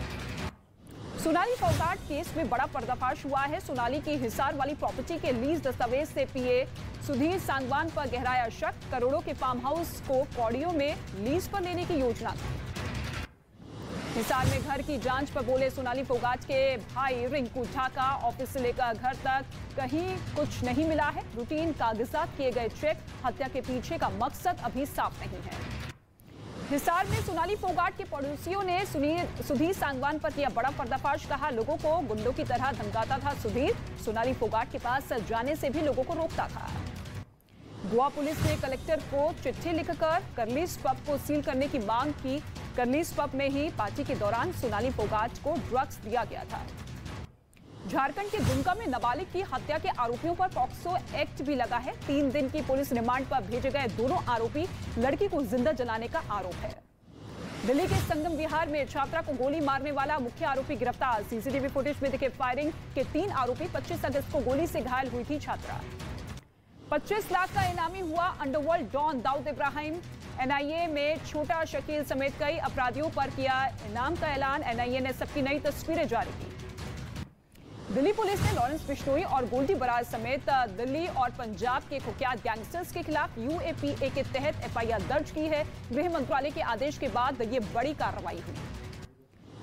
सोनाली फोगाट केस में बड़ा पर्दाफाश हुआ है। सोनाली की हिसार वाली प्रॉपर्टी के लीज दस्तावेज से पीए सुधीर सांगवान पर गहराया शक। करोड़ों के फार्म हाउस को कौड़ियों में लीज पर लेने की योजना थी। हिसार में घर की जांच पर बोले सोनाली फोगाट के भाई रिंकू ढाका। ऑफिस से लेकर घर तक कहीं कुछ नहीं मिला है। रूटीन कागजात किए गए चेक। हत्या के पीछे का मकसद अभी साफ नहीं है। हिसार में सोनाली फोगाट के पड़ोसियों ने सुधीर सांगवान पर किया बड़ा पर्दाफाश। कहा लोगों को गुंडों की तरह धमकाता था सुधीर। सोनाली फोगाट के पास जाने से भी लोगों को रोकता था। गोवा पुलिस ने कलेक्टर को चिट्ठी लिखकर करलीस पब को सील करने की मांग की। करलीस पब में ही पार्टी के दौरान सोनाली फोगाट को ड्रग्स दिया गया था। झारखंड के दुमका में नाबालिग की हत्या के आरोपियों पर पॉक्सो एक्ट भी लगा है। 3 दिन की पुलिस रिमांड पर भेजे गए दोनों आरोपी। लड़की को जिंदा जलाने का आरोप है। दिल्ली के संगम विहार में छात्रा को गोली मारने वाला मुख्य आरोपी गिरफ्तार। सीसीटीवी फुटेज में दिखे फायरिंग के 3 आरोपी। 25 अगस्त को गोली से घायल हुई थी छात्रा। 25 लाख का इनामी हुआ underworld don Dawood Ibrahim. NIA में छोटा शकील समेत कई अपराधियों पर किया इनाम का ऐलान। एनआईए ने सबकी नई तस्वीरें जारी की। दिल्ली पुलिस ने लॉरेंस बिश्नोई और गोल्डी बराज समेत दिल्ली और पंजाब के कुख्यात गैंगस्टर्स के खिलाफ यूएपीए के तहत एफआईआर दर्ज की है। गृह मंत्रालय के आदेश के बाद ये बड़ी कार्रवाई हुई।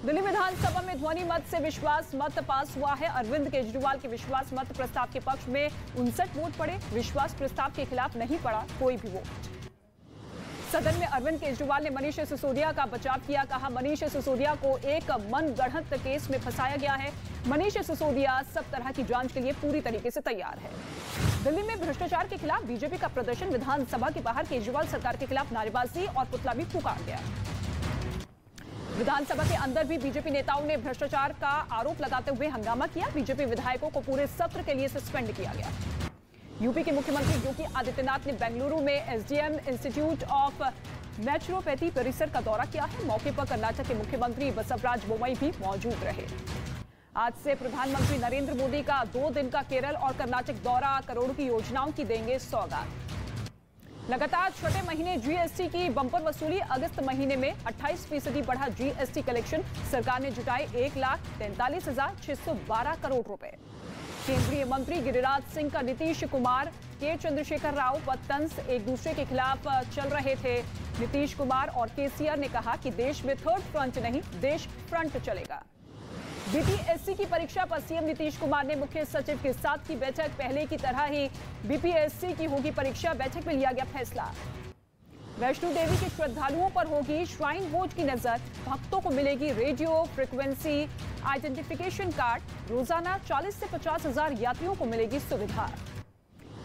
दिल्ली विधानसभा में ध्वनि मत से विश्वास मत पास हुआ है। अरविंद केजरीवाल के विश्वास मत प्रस्ताव के पक्ष में 59 वोट पड़े। विश्वास प्रस्ताव के खिलाफ नहीं पड़ा कोई भी वोट। सदन में अरविंद केजरीवाल ने मनीष सिसोदिया का बचाव किया। कहा मनीष सिसोदिया को एक मनगढ़ंत केस में फंसाया गया है। मनीष सिसोदिया सब तरह की जांच के लिए पूरी तरीके से तैयार है। दिल्ली में भ्रष्टाचार के खिलाफ बीजेपी का प्रदर्शन। विधानसभा के बाहर केजरीवाल सरकार के खिलाफ नारेबाजी और पुतला भी फूंका गया। विधानसभा के अंदर भी बीजेपी नेताओं ने भ्रष्टाचार का आरोप लगाते हुए हंगामा किया। बीजेपी विधायकों को पूरे सत्र के लिए सस्पेंड किया गया। यूपी के मुख्यमंत्री योगी आदित्यनाथ ने बेंगलुरु में एसडीएम इंस्टीट्यूट ऑफ नेचुरोपैथी परिसर का दौरा किया है। मौके पर कर्नाटक के मुख्यमंत्री बसवराज बोम्मई भी मौजूद रहे। आज से प्रधानमंत्री नरेंद्र मोदी का 2 दिन का केरल और कर्नाटक दौरा। करोड़ों की योजनाओं की देंगे सौगात। लगातार छठे महीने जीएसटी की बंपर वसूली। अगस्त महीने में 28% बढ़ा जीएसटी कलेक्शन। सरकार ने जुटाए 1,43,612 करोड़ रुपए। केंद्रीय मंत्री गिरिराज सिंह का नीतीश कुमार के चंद्रशेखर राव व तंस एक दूसरे के खिलाफ चल रहे थे। नीतीश कुमार और केसीआर ने कहा कि देश में थर्ड फ्रंट नहीं, देश फ्रंट चलेगा। बीपीएससी की परीक्षा पर सीएम नीतीश कुमार ने मुख्य सचिव के साथ की बैठक। पहले की तरह ही बीपीएससी की होगी परीक्षा। बैठक में लिया गया फैसला। वैष्णो देवी के श्रद्धालुओं पर होगी श्राइन बोर्ड की नजर। भक्तों को मिलेगी रेडियो फ्रीक्वेंसी आइडेंटिफिकेशन कार्ड। रोजाना 40 से 50 हजार यात्रियों को मिलेगी सुविधा।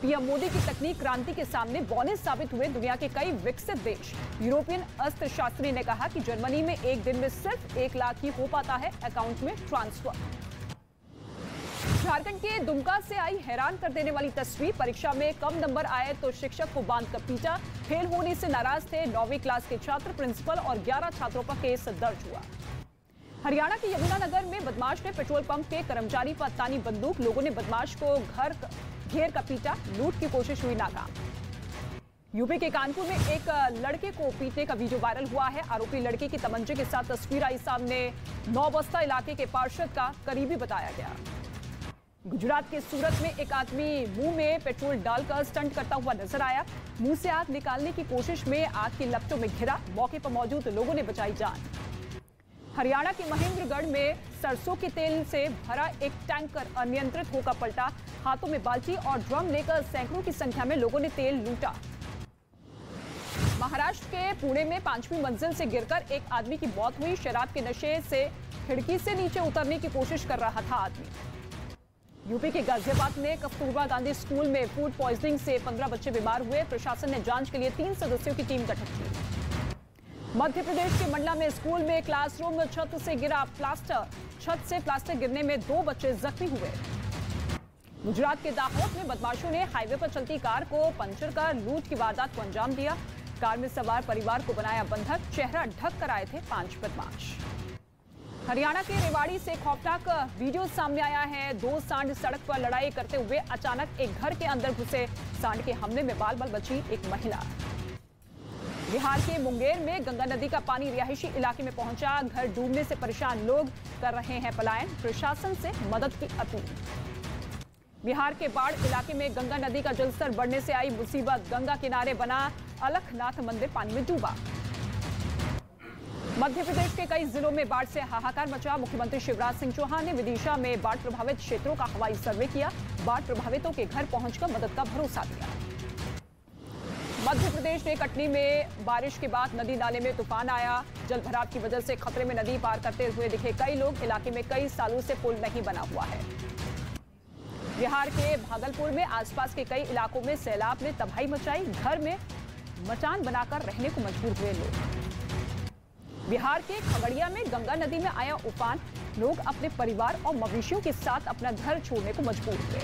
पीएम मोदी की तकनीक क्रांति के सामने बौने साबित हुए दुनिया के कई विकसित देश। यूरोपियन अर्थशास्त्री ने कहा कि जर्मनी में एक दिन में सिर्फ 1 लाख ही हो पाता है अकाउंट में ट्रांसफर। झारखंड के दुमका से आई हैरान कर देने वाली तस्वीर। परीक्षा में कम नंबर आए तो शिक्षक को बांधकर पीटा। फेल होने से नाराज थे 9वीं क्लास के छात्र। प्रिंसिपल और 11 छात्रों पर केस दर्ज हुआ। हरियाणा के यमुनानगर में बदमाश ने पेट्रोल पंप के कर्मचारी पर तानी बंदूक। लोगों ने बदमाश को घर घेर कर पीटा। लूट की कोशिश हुई नाकाम। यूपी के कानपुर में एक लड़के को पीटने का वीडियो वायरल हुआ है। आरोपी लड़के की तमंचे के साथ तस्वीर आई सामने। नौबस्ता इलाके के पार्षद का करीबी बताया गया। गुजरात के सूरत में एक आदमी मुंह में पेट्रोल डालकर स्टंट करता हुआ नजर आया। मुंह से आग निकालने की कोशिश में आग की लपटों में घिरा। मौके पर मौजूद लोगों ने बचाई जान। हरियाणा के महेंद्रगढ़ में सरसों के तेल से भरा एक टैंकर अनियंत्रित होकर पलटा। हाथों में बाल्टी और ड्रम लेकर सैकड़ों की संख्या में लोगों ने तेल लूटा। महाराष्ट्र के पुणे में 5वीं मंजिल से गिरकर एक आदमी की मौत हुई। शराब के नशे से खिड़की से नीचे उतरने की कोशिश कर रहा था आदमी। यूपी के गाजियाबाद में कस्तूरबा गांधी स्कूल में फूड पॉइजनिंग से 15 बच्चे बीमार हुए। प्रशासन ने जांच के लिए 3 सदस्यों की टीम गठित की। मध्य प्रदेश के मंडला में स्कूल में क्लासरूम छत से गिरा प्लास्टर। छत से प्लास्टर गिरने में 2 बच्चे जख्मी हुए। गुजरात के दाहोद में बदमाशों ने हाईवे पर चलती कार को पंचर कर लूट की वारदात को अंजाम दिया। कार में सवार परिवार को बनाया बंधक। चेहरा ढक कर आए थे 5 बदमाश। हरियाणा के रेवाड़ी से खौफनाक वीडियो सामने आया है। 2 सांड सड़क पर लड़ाई करते हुए अचानक एक घर के अंदर घुसे। सांड के हमले में बाल बाल बची एक महिला। बिहार के मुंगेर में गंगा नदी का पानी रिहायशी इलाके में पहुंचा। घर डूबने से परेशान लोग कर रहे हैं पलायन। प्रशासन से मदद की अपील। बिहार के बाढ़ इलाके में गंगा नदी का जलस्तर बढ़ने से आई मुसीबत। गंगा किनारे बना अलखनाथ मंदिर पानी में डूबा। मध्य प्रदेश के कई जिलों में बाढ़ से हाहाकार मचा। मुख्यमंत्री शिवराज सिंह चौहान ने विदिशा में बाढ़ प्रभावित क्षेत्रों का हवाई सर्वे किया। बाढ़ प्रभावितों के घर पहुंचकर मदद का भरोसा दिया। मध्य प्रदेश के कटनी में बारिश के बाद नदी नाले में तूफान आया। जल भराव की वजह से खतरे में नदी पार करते हुए दिखे कई लोग। इलाके में कई सालों से पुल नहीं बना हुआ है। बिहार के भागलपुर में आसपास के कई इलाकों में सैलाब ने तबाही मचाई। घर में मचान बनाकर रहने को मजबूर हुए लोग। बिहार के खगड़िया में गंगा नदी में आया उफान। लोग अपने परिवार और मवेशियों के साथ अपना घर छोड़ने को मजबूर हुए।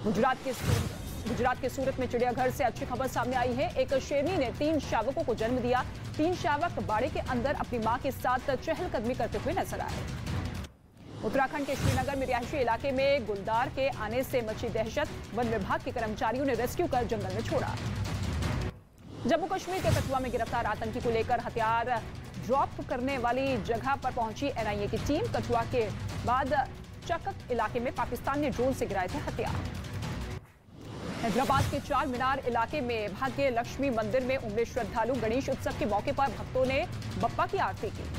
गुजरात के सूरत में चिड़ियाघर से अच्छी खबर सामने आई है। एक शेरनी ने 3 शावकों को जन्म दिया। 3 शावक बाड़े के अंदर अपनी मां के साथ चहलकदमी करते हुए नजर आए। उत्तराखंड के श्रीनगर में रिहायशी इलाके में गुलदार के आने से मची दहशत। वन विभाग के कर्मचारियों ने रेस्क्यू कर जंगल में छोड़ा। जम्मू कश्मीर के कठुआ में गिरफ्तार आतंकी को लेकर हथियार ड्रॉप करने वाली जगह पर पहुंची एनआईए की टीम। कठुआ के बाद चकक इलाके में पाकिस्तान ने ड्रोन से गिराए थे हथियार। हैदराबाद के 4 मीनार इलाके में भाग्य लक्ष्मी मंदिर में उमड़े श्रद्धालु। गणेश उत्सव के मौके पर भक्तों ने बप्पा की आरती की।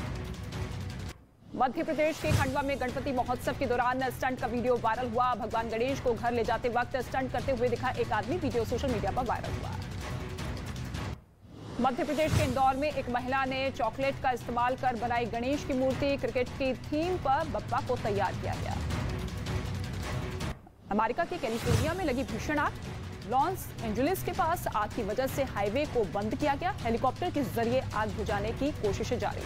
मध्य प्रदेश के खंडवा में गणपति महोत्सव के दौरान स्टंट का वीडियो वायरल हुआ। भगवान गणेश को घर ले जाते वक्त स्टंट करते हुए दिखा एक आदमी। वीडियो सोशल मीडिया पर वायरल हुआ। मध्य प्रदेश के इंदौर में एक महिला ने चॉकलेट का इस्तेमाल कर बनाई गणेश की मूर्ति। क्रिकेट की थीम पर बप्पा को तैयार किया गया। अमेरिका के कैलिफोर्निया में लगी भीषण आग। लॉस एंजलिस के पास आग की वजह से हाईवे को बंद किया गया। हेलीकॉप्टर के जरिए आग बुझाने की कोशिशें जारी।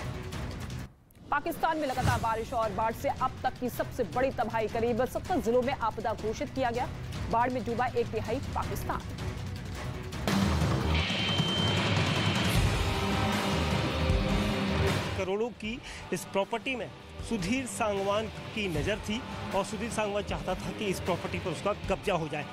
पाकिस्तान में लगातार बारिश और बाढ़ से अब तक की सबसे बड़ी तबाही। करीब 70 जिलों में आपदा घोषित किया गया। बाढ़ में डूबा 1/3 पाकिस्तान। करोड़ों की इस प्रॉपर्टी में सुधीर सांगवान की नज़र थी और सुधीर सांगवान चाहता था कि इस प्रॉपर्टी पर उसका कब्जा हो जाए।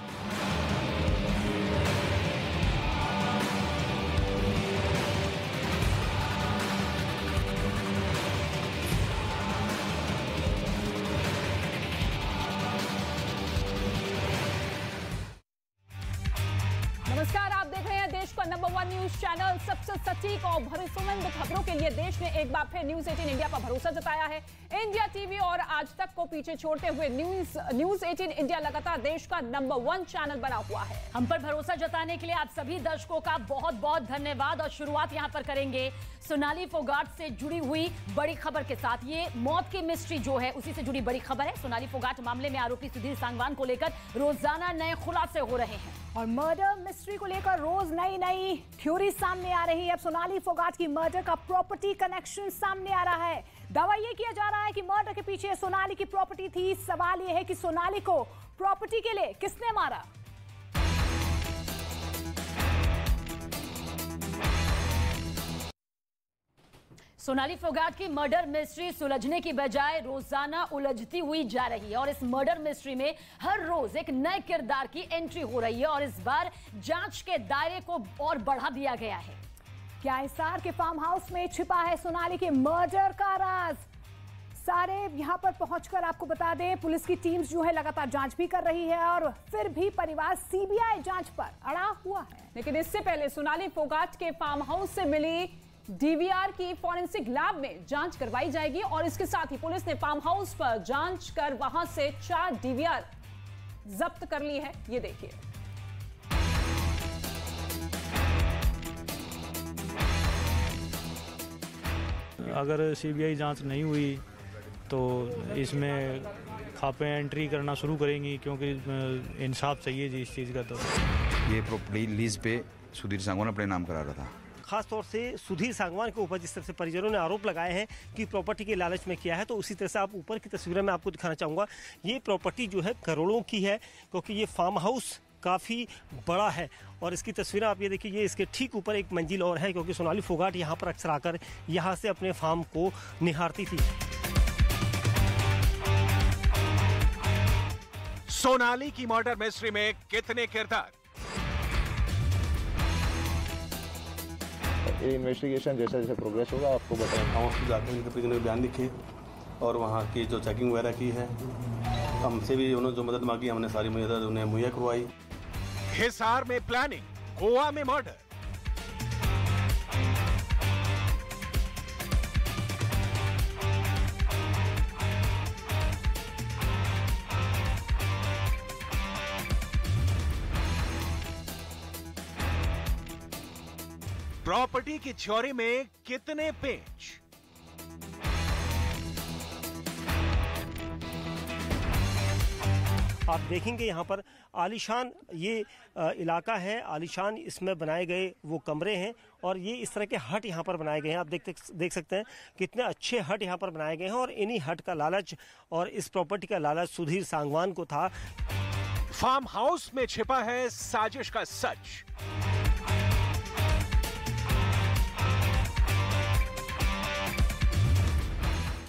नमस्कार, आप देख रहे हैं देश का नंबर 1 न्यूज चैनल। सबसे सटीक और भरोसेमंद खबरों के लिए देश ने एक बार फिर न्यूज 18 इंडिया पर भरोसा जताया है। इंडिया टीवी और आज तक को पीछे छोड़ते हुए न्यूज 18 इंडिया लगातार देश का नंबर 1 चैनल बना हुआ है। हम पर भरोसा जताने के लिए आप सभी दर्शकों का बहुत बहुत धन्यवाद। और शुरुआत यहां पर करेंगे सोनाली फोगाट से जुड़ी हुई बड़ी खबर के साथ। ये मौत की मिस्ट्री जो है उसी से जुड़ी बड़ी खबर है। सोनाली फोगाट मामले में आरोपी सुधीर सांगवान को लेकर रोजाना नए खुलासे हो रहे हैं और मर्डर मिस्ट्री को लेकर रोज नई नई थ्योरी सामने आ रही है। अब सोनाली फोगाट की मर्डर का प्रॉपर्टी कनेक्शन सामने आ रहा है। दावा यह किया जा रहा है कि मर्डर के पीछे सोनाली की प्रॉपर्टी थी। सवाल यह है कि सोनाली को प्रॉपर्टी के लिए किसने मारा। सोनाली फोगाट की मर्डर मिस्ट्री सुलझने की बजाय रोजाना उलझती हुई जा रही है और इस मर्डर मिस्ट्री में हर रोज एक नए किरदार की एंट्री हो रही है और इस बार जांच के दायरे को और बढ़ा दिया गया है। क्या हिसार के फार्म हाउस में छिपा है सोनाली के मर्डर का राज? सारे यहां पर पहुंचकर आपको बता दें, पुलिस की टीम्स जो है लगातार जांच भी कर रही है और फिर भी परिवार सीबीआई जांच पर अड़ा हुआ है। लेकिन इससे पहले सोनाली फोगाट के फार्म हाउस से मिली डीवीआर की फॉरेंसिक लैब में जांच करवाई जाएगी और इसके साथ ही पुलिस ने फार्म हाउस पर जांच कर वहां से 4 डीवीआर जब्त कर ली है। ये देखिए। अगर सीबीआई जांच नहीं हुई तो इसमें आप एंट्री करना शुरू करेंगी, क्योंकि इंसाफ चाहिए जी इस चीज़ का। तो ये प्रॉपर्टी लीज पे सुधीर सांगवान अपने नाम करा रहा था। खास तौर से सुधीर सांगवान के ऊपर जिस तरह से परिजनों ने आरोप लगाए हैं कि प्रॉपर्टी के लालच में किया है, तो उसी तरह से आप ऊपर की तस्वीरें मैं आपको दिखाना चाहूँगा। ये प्रॉपर्टी जो है करोड़ों की है, क्योंकि ये फार्म हाउस काफ़ी बड़ा है। और इसकी तस्वीरें आप ये देखिए, ये इसके ठीक ऊपर एक मंजिल और है, क्योंकि सोनाली फोगाट यहाँ पर अक्सर आकर यहाँ से अपने फार्म को निहारती थी। सोनाली की मर्डर मिस्ट्री में कितने किरदार? ये इन्वेस्टिगेशन जैसा जैसा प्रोग्रेस होगा आपको बताएंगे। जाकर उनके प्रिजनर बयान लिखे और वहाँ की जो चेकिंग वगैरह की है, हमसे भी उन्होंने जो मदद मांगी हमने सारी मदद उन्हें मुहैया करवाई। हिसार में प्लानिंग, गोवा में मर्डर। प्रॉपर्टी की चोरी में कितने पेच? आप देखेंगे यहाँ पर आलीशान ये इलाका है, आलीशान इसमें बनाए गए वो कमरे हैं और ये इस तरह के हट यहाँ पर बनाए गए हैं। आप देख सकते हैं कितने अच्छे हट यहाँ पर बनाए गए हैं और इन्हीं हट का लालच और इस प्रॉपर्टी का लालच सुधीर सांगवान को था। फार्म हाउस में छिपा है साजिश का सच।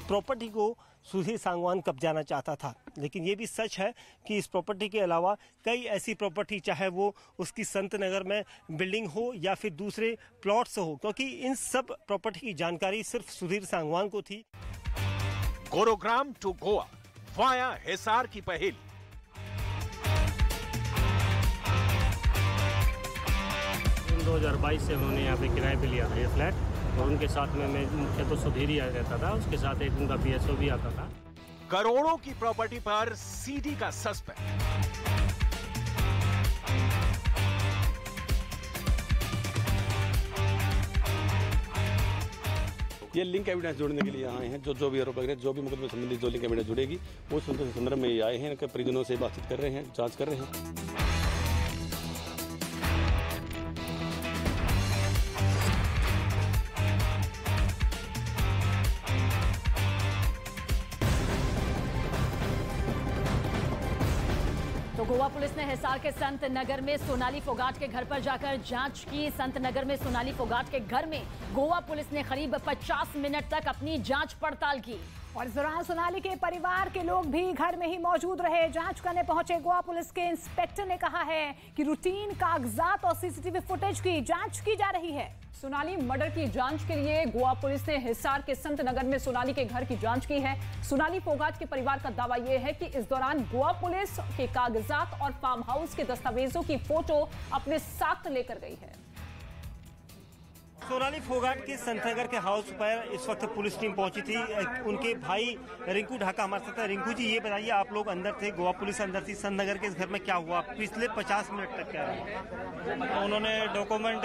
प्रॉपर्टी को सुधीर सांगवान कब्जाना चाहता था, लेकिन ये भी सच है कि इस प्रॉपर्टी के अलावा कई ऐसी प्रॉपर्टी, चाहे वो उसकी संत नगर में बिल्डिंग हो या फिर दूसरे प्लॉट्स हो, क्योंकि इन सब प्रॉपर्टी की जानकारी सिर्फ सुधीर सांगवान को थी। गुरुग्राम टू गोवा वाया हिसार की पहेली। इन 2022 से उन्होंने यहाँ पे किराए पे लिया था ये फ्लैट और उनके साथ में मैं मुख्य तो सुधीर ही रहता था, उसके साथ एक उनका PSO भी आता था। करोड़ों की प्रॉपर्टी पर सीडी का सस्पेंड। ये लिंक एविडेंस जोड़ने के लिए आए हैं, जो भी आरोप लग रहे हैं, जो भी मुकदमे संबंधित जो लिंक एविडेंस जुड़ेगी वो संदर्भ में ये आए हैं। इनके परिजनों से बातचीत कर रहे हैं, जांच कर रहे हैं। तो गोवा पुलिस ने हिसार के संत नगर में सोनाली फोगाट के घर पर जाकर जांच की। संत नगर में सोनाली फोगाट के घर में गोवा पुलिस ने करीब 50 मिनट तक अपनी जांच पड़ताल की और इस दौरान सोनाली के परिवार के लोग भी घर में ही मौजूद रहे। जांच करने पहुंचे गोवा पुलिस के इंस्पेक्टर ने कहा है कि रूटीन कागजात और CCTV फुटेज की जांच की जा रही है। सोनाली मर्डर की जांच के लिए गोवा पुलिस ने हिसार के संत नगर में सोनाली के घर की जांच की है। सोनाली फोगाट के परिवार का दावा यह है कि इस दौरान गोवा पुलिस के कागजात और फार्म हाउस के दस्तावेजों की फोटो अपने साथ लेकर गई है। सोनाली फोगाट के संतनगर के हाउस पर इस वक्त पुलिस टीम पहुंची थी। उनके भाई रिंकू ढाका हमारे साथ है। रिंकू जी, ये बताइए, आप लोग अंदर थे, गोवा पुलिस अंदर थी, संतनगर के इस घर में क्या हुआ पिछले 50 मिनट तक? क्या रहा? उन्होंने डॉक्यूमेंट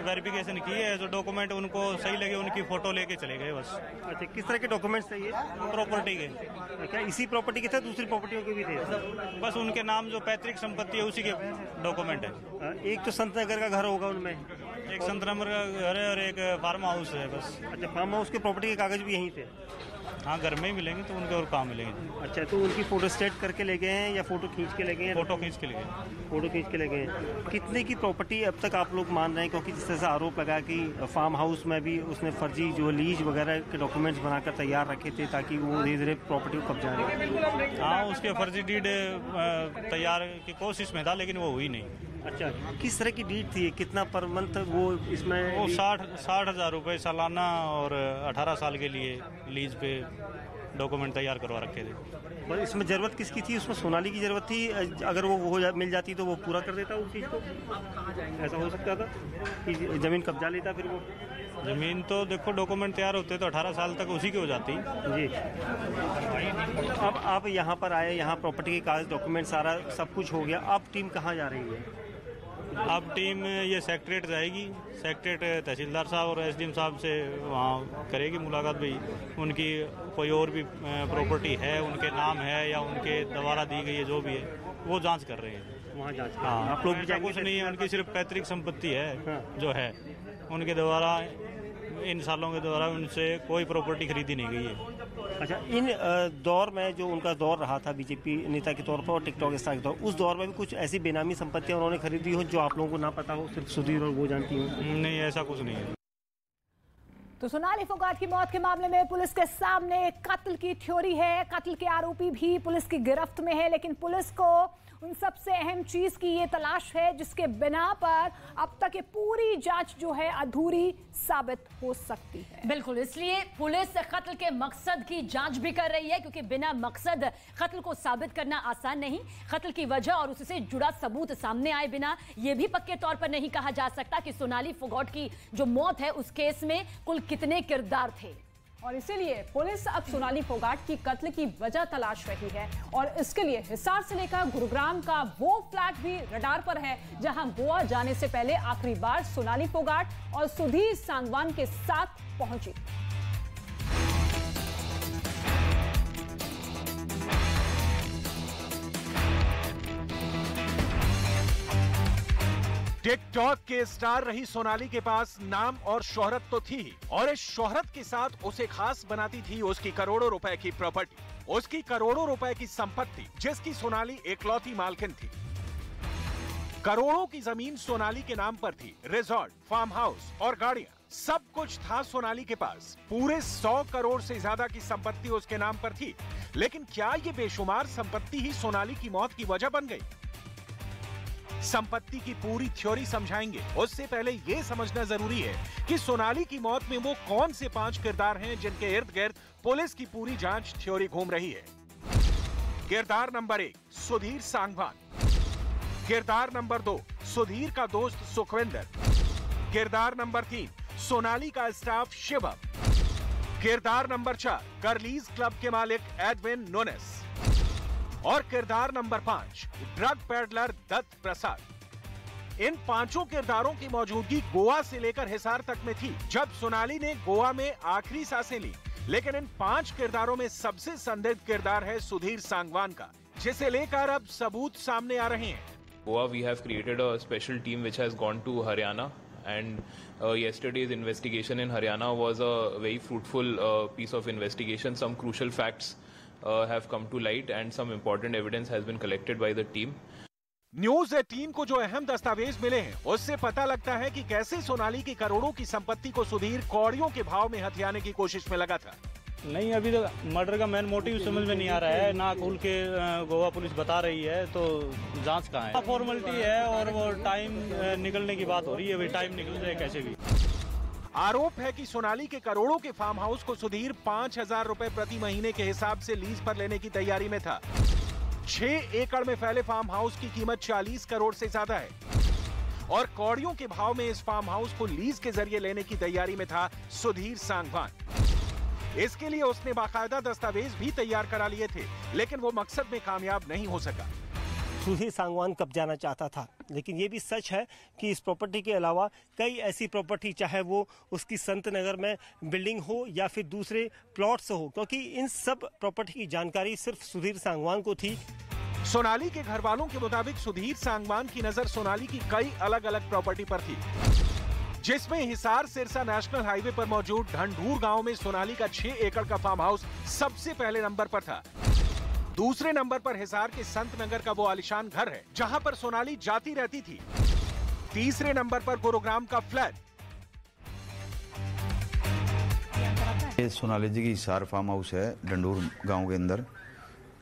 वेरिफिकेशन की है, जो डॉक्यूमेंट उनको सही लगे उनकी फोटो लेके चले गए बस। अच्छा, किस तरह के डॉक्यूमेंट्स थे ये? प्रॉपर्टी के। क्या इसी प्रॉपर्टी के थे, दूसरी प्रॉपर्टियों के भी थे? बस उनके नाम जो पैतृक संपत्ति है उसी के डॉक्यूमेंट है। एक तो संतनगर का घर होगा उनमें, एक संतनगर का घर है और एक फार्म हाउस है बस। अच्छा, फार्म हाउस के प्रॉपर्टी के कागज भी यहीं थे? हाँ, घर में ही मिलेंगे तो उनके और कहाँ मिलेंगे। अच्छा, तो उनकी फोटो स्टेट करके ले गए हैं या फोटो खींच के ले गए हैं? फोटो खींच के ले गए। फोटो खींच के ले गए हैं। कितने की प्रॉपर्टी अब तक आप लोग मान रहे हैं? क्योंकि जिस तरह से आरोप लगा कि फार्म हाउस में भी उसने फर्जी जो लीज वगैरह के डॉक्यूमेंट्स बनाकर तैयार रखे थे ताकि वो धीरे धीरे प्रॉपर्टी को कब्जा ले। हाँ, उसके फर्जी डीड तैयार की कोशिश में था, लेकिन वो हुई नहीं। अच्छा, किस तरह की डीड थी? कितना पर मंथ वो इसमें? वो 60,000 रुपये सालाना और 18 साल के लिए लीज पे डॉक्यूमेंट तैयार करवा रखे थे। और इसमें ज़रूरत किसकी थी? उसमें सोनाली की ज़रूरत थी। अगर वो मिल जाती तो वो पूरा कर देता उस चीज़ को। ऐसा हो सकता था कि ज़मीन कब्जा लेता फिर वो? ज़मीन तो देखो, डॉक्यूमेंट तैयार होते तो 18 साल तक उसी की हो जाती जी। अब आप यहाँ पर आए, यहाँ प्रॉपर्टी के कागज डॉक्यूमेंट सारा सब कुछ हो गया, अब टीम कहाँ जा रही है? अब टीम ये सेक्रेटरीट जाएगी, सेक्रेटरीट तहसीलदार साहब और एसडीएम साहब से वहाँ करेगी मुलाकात। भाई उनकी कोई और भी प्रॉपर्टी है, उनके नाम है या उनके द्वारा दी गई है, जो भी है वो जांच कर रहे हैं वहाँ जांच। हाँ, आप लोग कुछ नहीं है, उनकी सिर्फ पैतृक संपत्ति है जो है, उनके द्वारा इन सालों के द्वारा उनसे कोई प्रॉपर्टी खरीदी नहीं गई है। अच्छा, इन दौर में जो उनका दौर रहा था बीजेपी नेता के तौर पर और टिकटॉक स्टार के तौर, उस दौर में भी कुछ ऐसी बेनामी संपत्तियां उन्होंने खरीदी हो जो आप लोगों को ना पता हो, सिर्फ सुधीर और वो जानती हो? नहीं, ऐसा कुछ नहीं है। तो सोनाली फोगाट की मौत के मामले में पुलिस के सामने कत्ल की थ्योरी है। कत्ल के आरोपी भी पुलिस की गिरफ्त में है, लेकिन पुलिस को उन सबसे अहम चीज की ये तलाश है जिसके बिना पर अब तक ये पूरी जांच जो है अधूरी साबित हो सकती है। बिल्कुल, इसलिए पुलिस कत्ल के मकसद की जांच भी कर रही है, क्योंकि बिना मकसद कत्ल को साबित करना आसान नहीं। कत्ल की वजह और उससे जुड़ा सबूत सामने आए बिना यह भी पक्के तौर पर नहीं कहा जा सकता कि सोनाली फोगाट की जो मौत है उस केस में कुल कितने किरदार थे। और इसीलिए पुलिस अब सोनाली फोगाट की कत्ल की वजह तलाश रही है और इसके लिए हिसार से लेकर गुरुग्राम का वो फ्लैट भी रडार पर है जहां गोवा जाने से पहले आखिरी बार सोनाली फोगाट और सुधीर सांगवान के साथ पहुंची। टिकटॉक के स्टार रही सोनाली के पास नाम और शोहरत तो थी ही, और इस शोहरत के साथ उसे खास बनाती थी उसकी करोड़ों रुपए की प्रॉपर्टी, उसकी करोड़ों रुपए की संपत्ति जिसकी सोनाली एकलौती मालकिन थी। करोड़ों की जमीन सोनाली के नाम पर थी, रिजॉर्ट, फार्म हाउस और गाड़ियां, सब कुछ था सोनाली के पास। पूरे 100 करोड़ से ज्यादा की संपत्ति उसके नाम पर थी। लेकिन क्या ये बेशुमार संपत्ति ही सोनाली की मौत की वजह बन गई? संपत्ति की पूरी थ्योरी समझाएंगे, उससे पहले यह समझना जरूरी है कि सोनाली की मौत में वो कौन से 5 किरदार हैं जिनके इर्द गिर्द पुलिस की पूरी जांच थ्योरी घूम रही है। किरदार नंबर 1, सुधीर सांगवान। किरदार नंबर 2, सुधीर का दोस्त सुखविंदर। किरदार नंबर 3, सोनाली का स्टाफ शिवम। किरदार नंबर 4, करलीज क्लब के मालिक एडविन नोनेस। और किरदार नंबर 5, ड्रग पेडलर दत्त प्रसाद। इन 5 किरदारों की मौजूदगी गोवा से लेकर हिसार तक में थी जब सोनाली ने गोवा में आखिरी सांसें ली। लेकिन इन 5 किरदारों में सबसे संदिग्ध किरदार है सुधीर सांगवान का, जिसे लेकर अब सबूत सामने आ रहे हैं। Goa, we have created a special team which has gone to Haryana, and yesterday's investigation in Haryana was a very fruitful piece of investigation. Some crucial facts have come to light and some important evidence has been collected by the team. News 18 को जो अहम दस्तावेज मिले हैं उससे पता लगता है कि कैसे सोनाली की करोड़ों की संपत्ति को सुधीर कौड़ियों के भाव में हथियाने की कोशिश में लगा था। नहीं, अभी तो मर्डर का मेन मोटिव समझ में नहीं आ रहा है, ना खुल के गोवा पुलिस बता रही है, तो जांच कहाँ है? फॉर्मेलिटी है और वो टाइम निकलने की बात हो रही है, भाई टाइम निकल जाए कैसे भी। आरोप है कि सोनाली के करोड़ों के फार्म हाउस को सुधीर 5,000 रुपए प्रति महीने के हिसाब से लीज पर लेने की तैयारी में था। 6 एकड़ में फैले फार्म हाउस की कीमत 40 करोड़ से ज्यादा है और कौड़ियों के भाव में इस फार्म हाउस को लीज के जरिए लेने की तैयारी में था सुधीर सांगवान। इसके लिए उसने बाकायदा दस्तावेज भी तैयार करा लिए थे, लेकिन वो मकसद में कामयाब नहीं हो सका। सुधीर सांगवान कब जाना चाहता था, लेकिन ये भी सच है कि इस प्रॉपर्टी के अलावा कई ऐसी प्रॉपर्टी, चाहे वो उसकी संत नगर में बिल्डिंग हो या फिर दूसरे प्लॉट्स हो, क्योंकि इन सब प्रॉपर्टी की जानकारी सिर्फ सुधीर सांगवान को थी। सोनाली के घर वालों के मुताबिक सुधीर सांगवान की नजर सोनाली की कई अलग अलग प्रॉपर्टी पर थी, जिसमें हिसार सिरसा नेशनल हाईवे पर मौजूद ढंढूर गांव में सोनाली का 6 एकड़ का फार्म हाउस सबसे पहले नंबर पर था। दूसरे नंबर पर हिसार के संत नगर का वो आलिशान घर है जहां पर सोनाली जाती रहती थी। तीसरे नंबर पर गुरुग्राम का फ्लैट। ये सोनाली जी की हिसार फार्म हाउस है ढंढूर गांव के अंदर,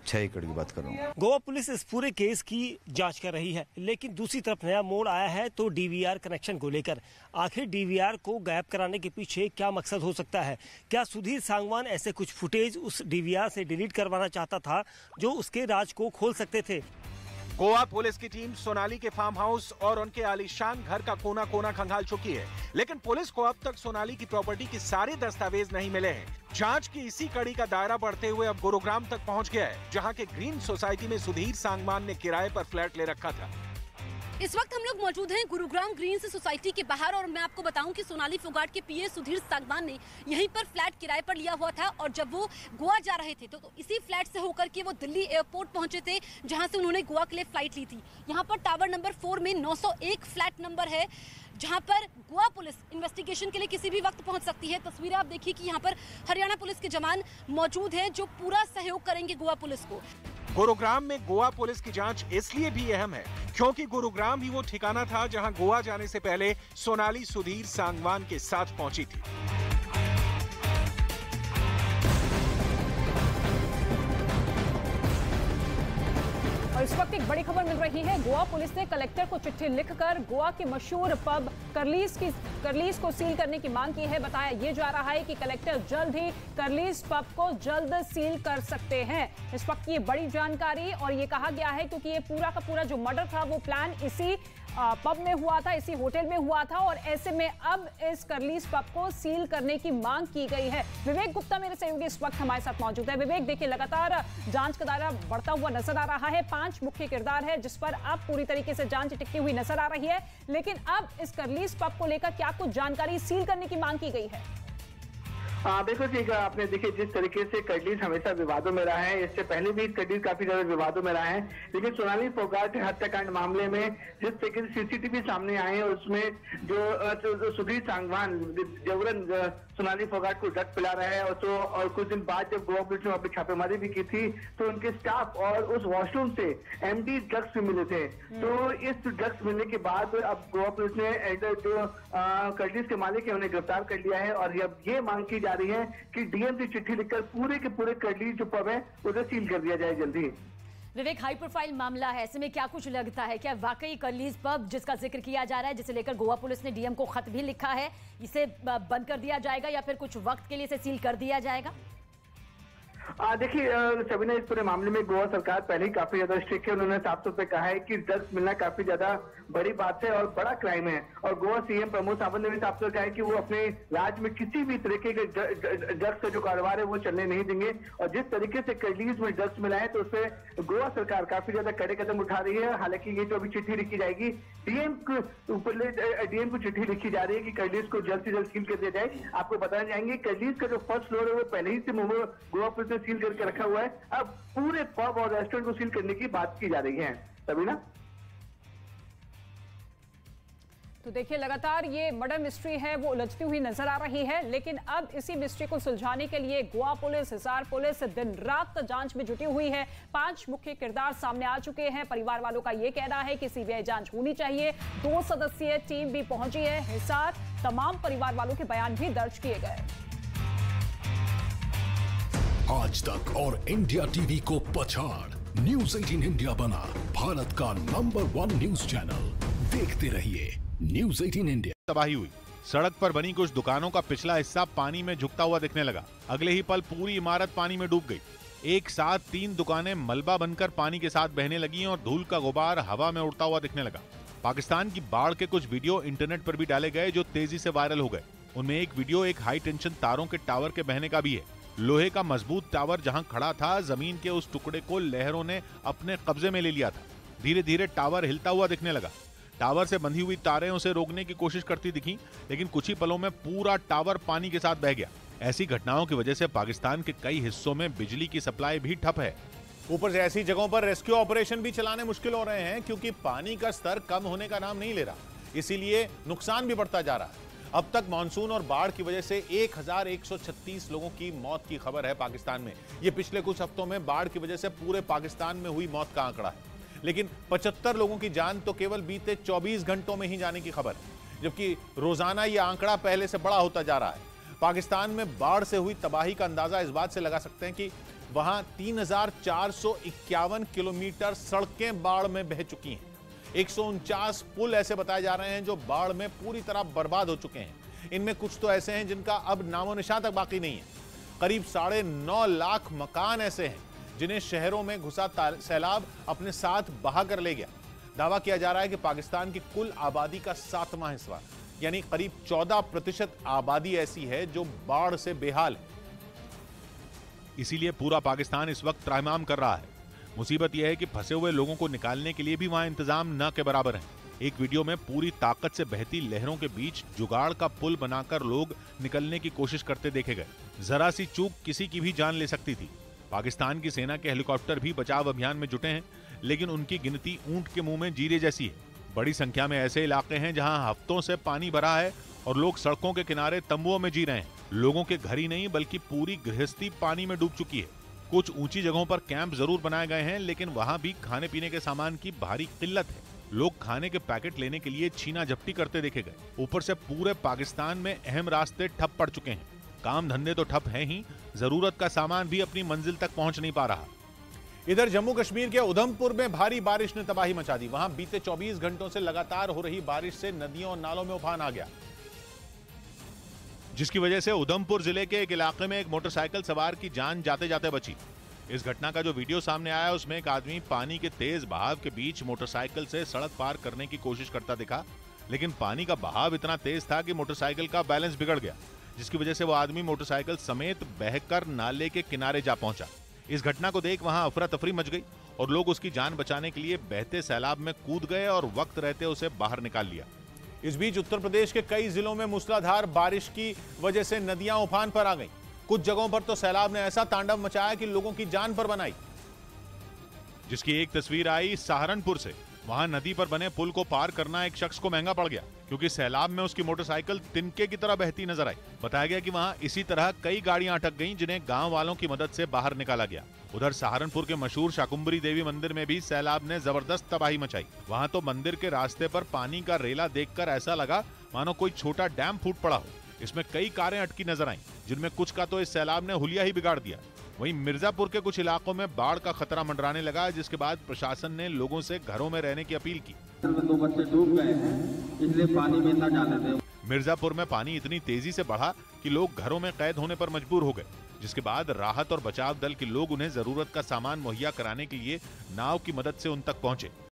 6 एकड़ की बात कर रहा हूँ। गोवा पुलिस इस पूरे केस की जांच कर रही है, लेकिन दूसरी तरफ नया मोड़ आया है तो डीवीआर कनेक्शन को लेकर। आखिर डीवीआर को गायब कराने के पीछे क्या मकसद हो सकता है? क्या सुधीर सांगवान ऐसे कुछ फुटेज उस डीवीआर से डिलीट करवाना चाहता था जो उसके राज को खोल सकते थे? गोवा पुलिस की टीम सोनाली के फार्म हाउस और उनके आलीशान घर का कोना कोना खंगाल चुकी है, लेकिन पुलिस को अब तक सोनाली की प्रॉपर्टी के सारे दस्तावेज नहीं मिले हैं। जांच की इसी कड़ी का दायरा बढ़ते हुए अब गुरुग्राम तक पहुंच गया है, जहां के ग्रीन सोसाइटी में सुधीर सांगवान ने किराए पर फ्लैट ले रखा था। इस वक्त हम लोग मौजूद हैं गुरुग्राम ग्रीन्स सोसाइटी के बाहर और मैं आपको बताऊं कि सोनाली फोगाट के पीए सुधीर सांगवान ने यहीं पर फ्लैट किराए पर लिया हुआ था और जब वो गोवा जा रहे थे तो इसी फ्लैट से होकर के वो दिल्ली एयरपोर्ट पहुंचे थे, जहां से उन्होंने गोवा के लिए फ्लाइट ली थी। यहाँ पर टावर नंबर 4 में 901 फ्लैट नंबर है, जहां पर गोवा पुलिस इन्वेस्टिगेशन के लिए किसी भी वक्त पहुंच सकती है। तस्वीरें आप देखिए कि यहाँ पर हरियाणा पुलिस के जवान मौजूद हैं जो पूरा सहयोग करेंगे गोवा पुलिस को। गुरुग्राम में गोवा पुलिस की जांच इसलिए भी अहम है क्योंकि गुरुग्राम ही वो ठिकाना था जहां गोवा जाने से पहले सोनाली सुधीर सांगवान के साथ पहुंची थी। और इस वक्त एक बड़ी खबर मिल रही है। गोवा पुलिस ने कलेक्टर को चिट्ठी लिखकर गोवा के मशहूर पब करलीस को सील करने की मांग की है। बताया ये जा रहा है कि कलेक्टर जल्द ही करलीस पब को जल्द सील कर सकते हैं। इस वक्त ये बड़ी जानकारी और ये कहा गया है क्योंकि ये पूरा का पूरा जो मर्डर था वो प्लान इसी पब में हुआ था, इसी होटल में हुआ था और ऐसे में अब इस करलीस पब को सील करने की मांग की गई है। विवेक गुप्ता मेरे सहयोगी इस वक्त हमारे साथ मौजूद है। विवेक, देखिए लगातार जांच का दायरा बढ़ता हुआ नजर आ रहा है। 5 मुख्य किरदार है जिस पर अब पूरी तरीके से जांच टिकती हुई नजर आ रही है, लेकिन अब इस करलीस पब को लेकर क्या कुछ जानकारी सील करने की मांग की गई है? बिल्कुल ठीक है। आपने देखिए जिस तरीके से करलीस हमेशा विवादों में रहा है, इससे पहले भी करलीस काफी ज्यादा विवादों में रहा है, लेकिन सोनाली फोगाट हत्याकांड मामले में जिस तरीके से सीसीटीवी सामने आए हैं उसमें जो सुधीर सांगवान जबरन सोनाली फोगाट को ड्रग्स पिला रहा है और कुछ दिन बाद जब गोवा पुलिस ने वहां पर छापेमारी भी की थी तो उनके स्टाफ और उस वॉशरूम से एमडी ड्रग्स भी मिले थे। तो इस ड्रग्स मिलने के बाद अब गोवा पुलिस ने जो करलीस के मालिक है उन्हें गिरफ्तार कर लिया है और अब ये मांग की जा रही है कि डीएम से चिट्ठी लिखकर पूरे के पूरे करलीस जो पब है उसे सील कर दिया जाए जल्दी। विवेक, हाई प्रोफाइल मामला है, ऐसे में क्या कुछ लगता है, क्या वाकई करलीस पब जिसका जिक्र किया जा रहा है, जिसे लेकर गोवा पुलिस ने डीएम को खत भी लिखा है, इसे बंद कर दिया जाएगा या फिर कुछ वक्त के लिए इसे सील कर दिया जाएगा? देखिए सबीना, इस पूरे मामले में गोवा सरकार पहले ही काफी ज्यादा स्ट्रिक्ट है। उन्होंने साफ तौर पे कहा है कि ड्रग्स मिलना काफी ज्यादा बड़ी बात है और बड़ा क्राइम है और गोवा सीएम प्रमोद सावंत ने भी साफ तौर कहा है कि वो अपने राज्य में किसी भी तरीके के ड्रग्स का जो कारोबार है वो चलने नहीं देंगे। और जिस तरीके से करलीस में ड्रग्स मिला है तो उससे गोवा सरकार काफी ज्यादा कड़े कदम उठा रही है। हालांकि ये जो अभी चिट्ठी लिखी जाएगी डीएम को चिट्ठी लिखी जा रही है कि करलीस को जल्द से जल्द सील कर दिया जाए। आपको बताना चाहेंगे करलीस का जो फर्स्ट फ्लोर है वो पहले ही से गोवा पुलिस ने सील करके रखा हुआ है। अब पूरे पब और रेस्टोरेंट को सील करने की बात की जा रही है। सबीना, तो देखिए लगातार ये मर्डर मिस्ट्री है वो उलझती हुई नजर आ रही है, लेकिन अब इसी मिस्ट्री को सुलझाने के लिए गोवा पुलिस, हिसार पुलिस दिन रात जांच में जुटी हुई है। 5 मुख्य किरदार सामने आ चुके हैं। परिवार वालों का ये कहना है कि सीबीआई जांच होनी चाहिए। 2 सदस्यीय टीम भी पहुंची है हिसार। तमाम परिवार वालों के बयान भी दर्ज किए गए। आज तक और इंडिया टीवी को पछाड़ न्यूज़ 18 इंडिया बना भारत का नंबर 1 न्यूज चैनल। देखते रहिए न्यूज़ 18 इंडिया। तबाही हुई, सड़क पर बनी कुछ दुकानों का पिछला हिस्सा पानी में झुकता हुआ दिखने लगा। अगले ही पल पूरी इमारत पानी में डूब गई। एक साथ 3 दुकानें मलबा बनकर पानी के साथ बहने लगी और धूल का गुबार हवा में उड़ता हुआ दिखने लगा। पाकिस्तान की बाढ़ के कुछ वीडियो इंटरनेट पर भी डाले गए जो तेजी से वायरल हो गए। उनमें एक वीडियो एक हाई टेंशन तारों के टावर के बहने का भी है। लोहे का मजबूत टावर जहां खड़ा था, जमीन के उस टुकड़े को लहरों ने अपने कब्जे में ले लिया था। धीरे धीरे टावर हिलता हुआ दिखने लगा। टावर से बंधी हुई तारें उसे रोकने की कोशिश करती दिखी, लेकिन कुछ ही पलों में पूरा टावर पानी के साथ बह गया। ऐसी घटनाओं की वजह से पाकिस्तान के कई हिस्सों में बिजली की सप्लाई भी ठप है। ऊपर से ऐसी जगहों पर रेस्क्यू ऑपरेशन भी चलाने मुश्किल हो रहे हैं क्योंकि पानी का स्तर कम होने का नाम नहीं ले रहा, इसीलिए नुकसान भी बढ़ता जा रहा है। अब तक मानसून और बाढ़ की वजह से 1136 लोगों की मौत की खबर है पाकिस्तान में। ये पिछले कुछ हफ्तों में बाढ़ की वजह से पूरे पाकिस्तान में हुई मौत का आंकड़ा है, लेकिन 75 लोगों की जान तो केवल बीते 24 घंटों में ही जाने की खबर है, जबकि रोजाना यह आंकड़ा पहले से बड़ा होता जा रहा है। पाकिस्तान में बाढ़ से हुई तबाही का अंदाजा इस बात से लगा सकते हैं कि वहां 3451 किलोमीटर सड़कें बाढ़ में बह चुकी हैं। 149 पुल ऐसे बताए जा रहे हैं जो बाढ़ में पूरी तरह बर्बाद हो चुके हैं। इनमें कुछ तो ऐसे हैं जिनका अब नामो निशान तक बाकी नहीं है। करीब 9.5 लाख मकान ऐसे हैं जिन्हें शहरों में घुसा सैलाब अपने साथ बहा कर ले गया। दावा किया जा रहा है कि पाकिस्तान की कुल आबादी का 7वां हिस्सा यानी करीब 14% आबादी ऐसी है जो बाढ़ से बेहाल है। इसीलिए पूरा पाकिस्तान इस वक्त त्राहिमाम कर रहा है। मुसीबत यह है कि फंसे हुए लोगों को निकालने के लिए भी वहां इंतजाम न के बराबर है। एक वीडियो में पूरी ताकत से बहती लहरों के बीच जुगाड़ का पुल बनाकर लोग निकलने की कोशिश करते देखे गए। जरा सी चूक किसी की भी जान ले सकती थी। पाकिस्तान की सेना के हेलीकॉप्टर भी बचाव अभियान में जुटे हैं, लेकिन उनकी गिनती ऊंट के मुंह में जीरे जैसी है। बड़ी संख्या में ऐसे इलाके हैं जहां हफ्तों से पानी भरा है और लोग सड़कों के किनारे तंबुओं में जी रहे हैं। लोगों के घर ही नहीं बल्कि पूरी गृहस्थी पानी में डूब चुकी है। कुछ ऊंची जगहों पर कैंप जरूर बनाए गए हैं, लेकिन वहां भी खाने पीने के सामान की भारी किल्लत है। लोग खाने के पैकेट लेने के लिए छीना झपटी करते देखे गए। ऊपर से पूरे पाकिस्तान में अहम रास्ते ठप पड़ चुके हैं। काम धंधे तो ठप हैं ही, जरूरत का सामान भी अपनी मंजिल तक पहुंच नहीं पा रहा। इधर जम्मू कश्मीर के उधमपुर में भारी बारिश ने तबाही मचा दी। वहां बीते 24 घंटों से लगातार हो रही बारिश से नदियों और नालों में उफान आ गया, जिसकी वजह से उधमपुर जिले के एक इलाके में एक मोटरसाइकिल सवार की जान जाते जाते बची। इस घटना का जो वीडियो सामने आया उसमें एक आदमी पानी के तेज बहाव के बीच मोटरसाइकिल से सड़क पार करने की कोशिश करता दिखा, लेकिन पानी का बहाव इतना तेज था कि मोटरसाइकिल का बैलेंस बिगड़ गया, जिसकी वजह से वो आदमी मोटरसाइकिल समेत बहकर नाले के किनारे जा पहुंचा। इस घटना को देख वहां अफरा तफरी मच गई और लोग उसकी जान बचाने के लिए बहते सैलाब में कूद गए और वक्त रहते उसे बाहर निकाल लिया। इस बीच उत्तर प्रदेश के कई जिलों में मूसलाधार बारिश की वजह से नदियां उफान पर आ गईं। कुछ जगहों पर तो सैलाब ने ऐसा तांडव मचाया कि लोगों की जान पर बनाई। जिसकी एक तस्वीर आई सहारनपुर से। वहां नदी पर बने पुल को पार करना एक शख्स को महंगा पड़ गया, क्योंकि सैलाब में उसकी मोटरसाइकिल तिनके की तरह बहती नजर आई। बताया गया कि वहां इसी तरह कई गाड़ियां अटक गईं, जिन्हें गांव वालों की मदद से बाहर निकाला गया। उधर सहारनपुर के मशहूर शाकुंभरी देवी मंदिर में भी सैलाब ने जबरदस्त तबाही मचाई। वहां तो मंदिर के रास्ते पर पानी का रेला देखकर ऐसा लगा मानो कोई छोटा डैम फूट पड़ा हो। इसमें कई कारें अटकी नजर आईं, जिनमें कुछ का तो इस सैलाब ने हुलिया ही बिगाड़ दिया। वहीं मिर्जापुर के कुछ इलाकों में बाढ़ का खतरा मंडराने लगा, जिसके बाद प्रशासन ने लोगों से घरों में रहने की अपील की। 2 बच्चे डूब गए हैं, इसलिए पानी में न जाने दें। मिर्जापुर में पानी इतनी तेजी से बढ़ा कि लोग घरों में कैद होने पर मजबूर हो गए, जिसके बाद राहत और बचाव दल के लोग उन्हें जरूरत का सामान मुहैया कराने के लिए नाव की मदद से उन तक पहुंचे।